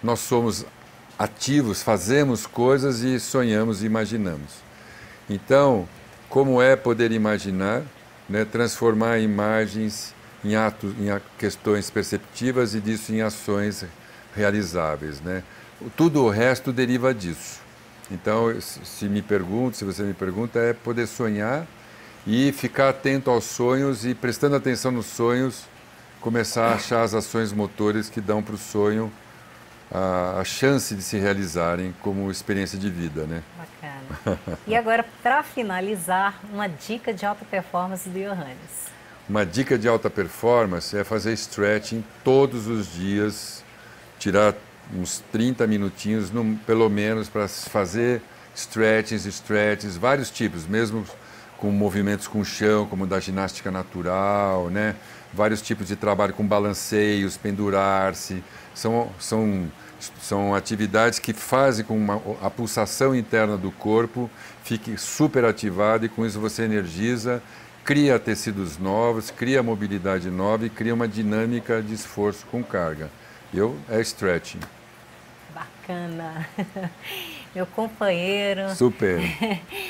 nós somos ativos, fazemos coisas e sonhamos e imaginamos. Então, como é poder imaginar, né, transformar imagens em atos, em questões perceptivas e disso em ações realizáveis, né? Tudo o resto deriva disso. Então, se você me pergunta, é poder sonhar e ficar atento aos sonhos e prestando atenção nos sonhos, começar a achar as ações motores que dão para o sonho a chance de se realizarem como experiência de vida, né? Bacana. E agora, para finalizar, uma dica de alta performance do Johannes. Uma dica de alta performance é fazer stretching todos os dias, tirar uns 30 minutinhos, pelo menos, para fazer stretches, vários tipos, mesmo com movimentos com o chão, como da ginástica natural, né? Vários tipos de trabalho com balanceios, pendurar-se. São atividades que fazem com a pulsação interna do corpo fique super ativada e com isso você energiza, cria tecidos novos, cria mobilidade nova e cria uma dinâmica de esforço com carga. É stretching. Bacana. Meu companheiro. Super.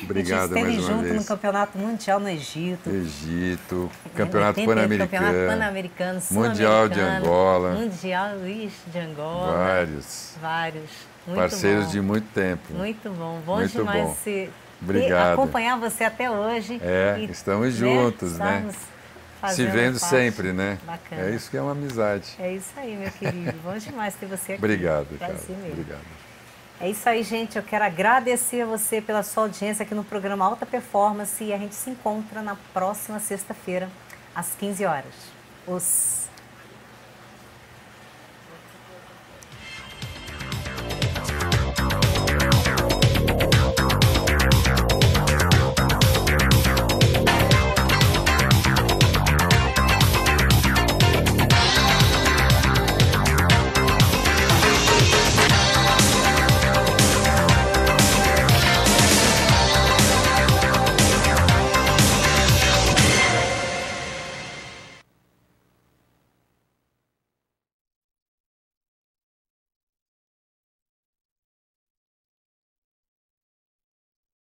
Obrigado mais uma vez. Esteve junto no Campeonato Mundial no Egito. Campeonato Pan-Americano. Mundial de Angola. Mundial de Angola. Vários. Muito parceiros bom. De muito tempo. Muito bom. Bom muito demais Obrigado. Acompanhar você até hoje. Estamos juntos, né? Se vendo parte. Sempre, né? Bacana. É isso que é uma amizade. É isso aí, meu querido. Bom demais ter você aqui. Obrigado, cara. Obrigado. É isso aí, gente. Eu quero agradecer a você pela sua audiência aqui no programa Alta Performance e a gente se encontra na próxima sexta-feira, às 15 horas.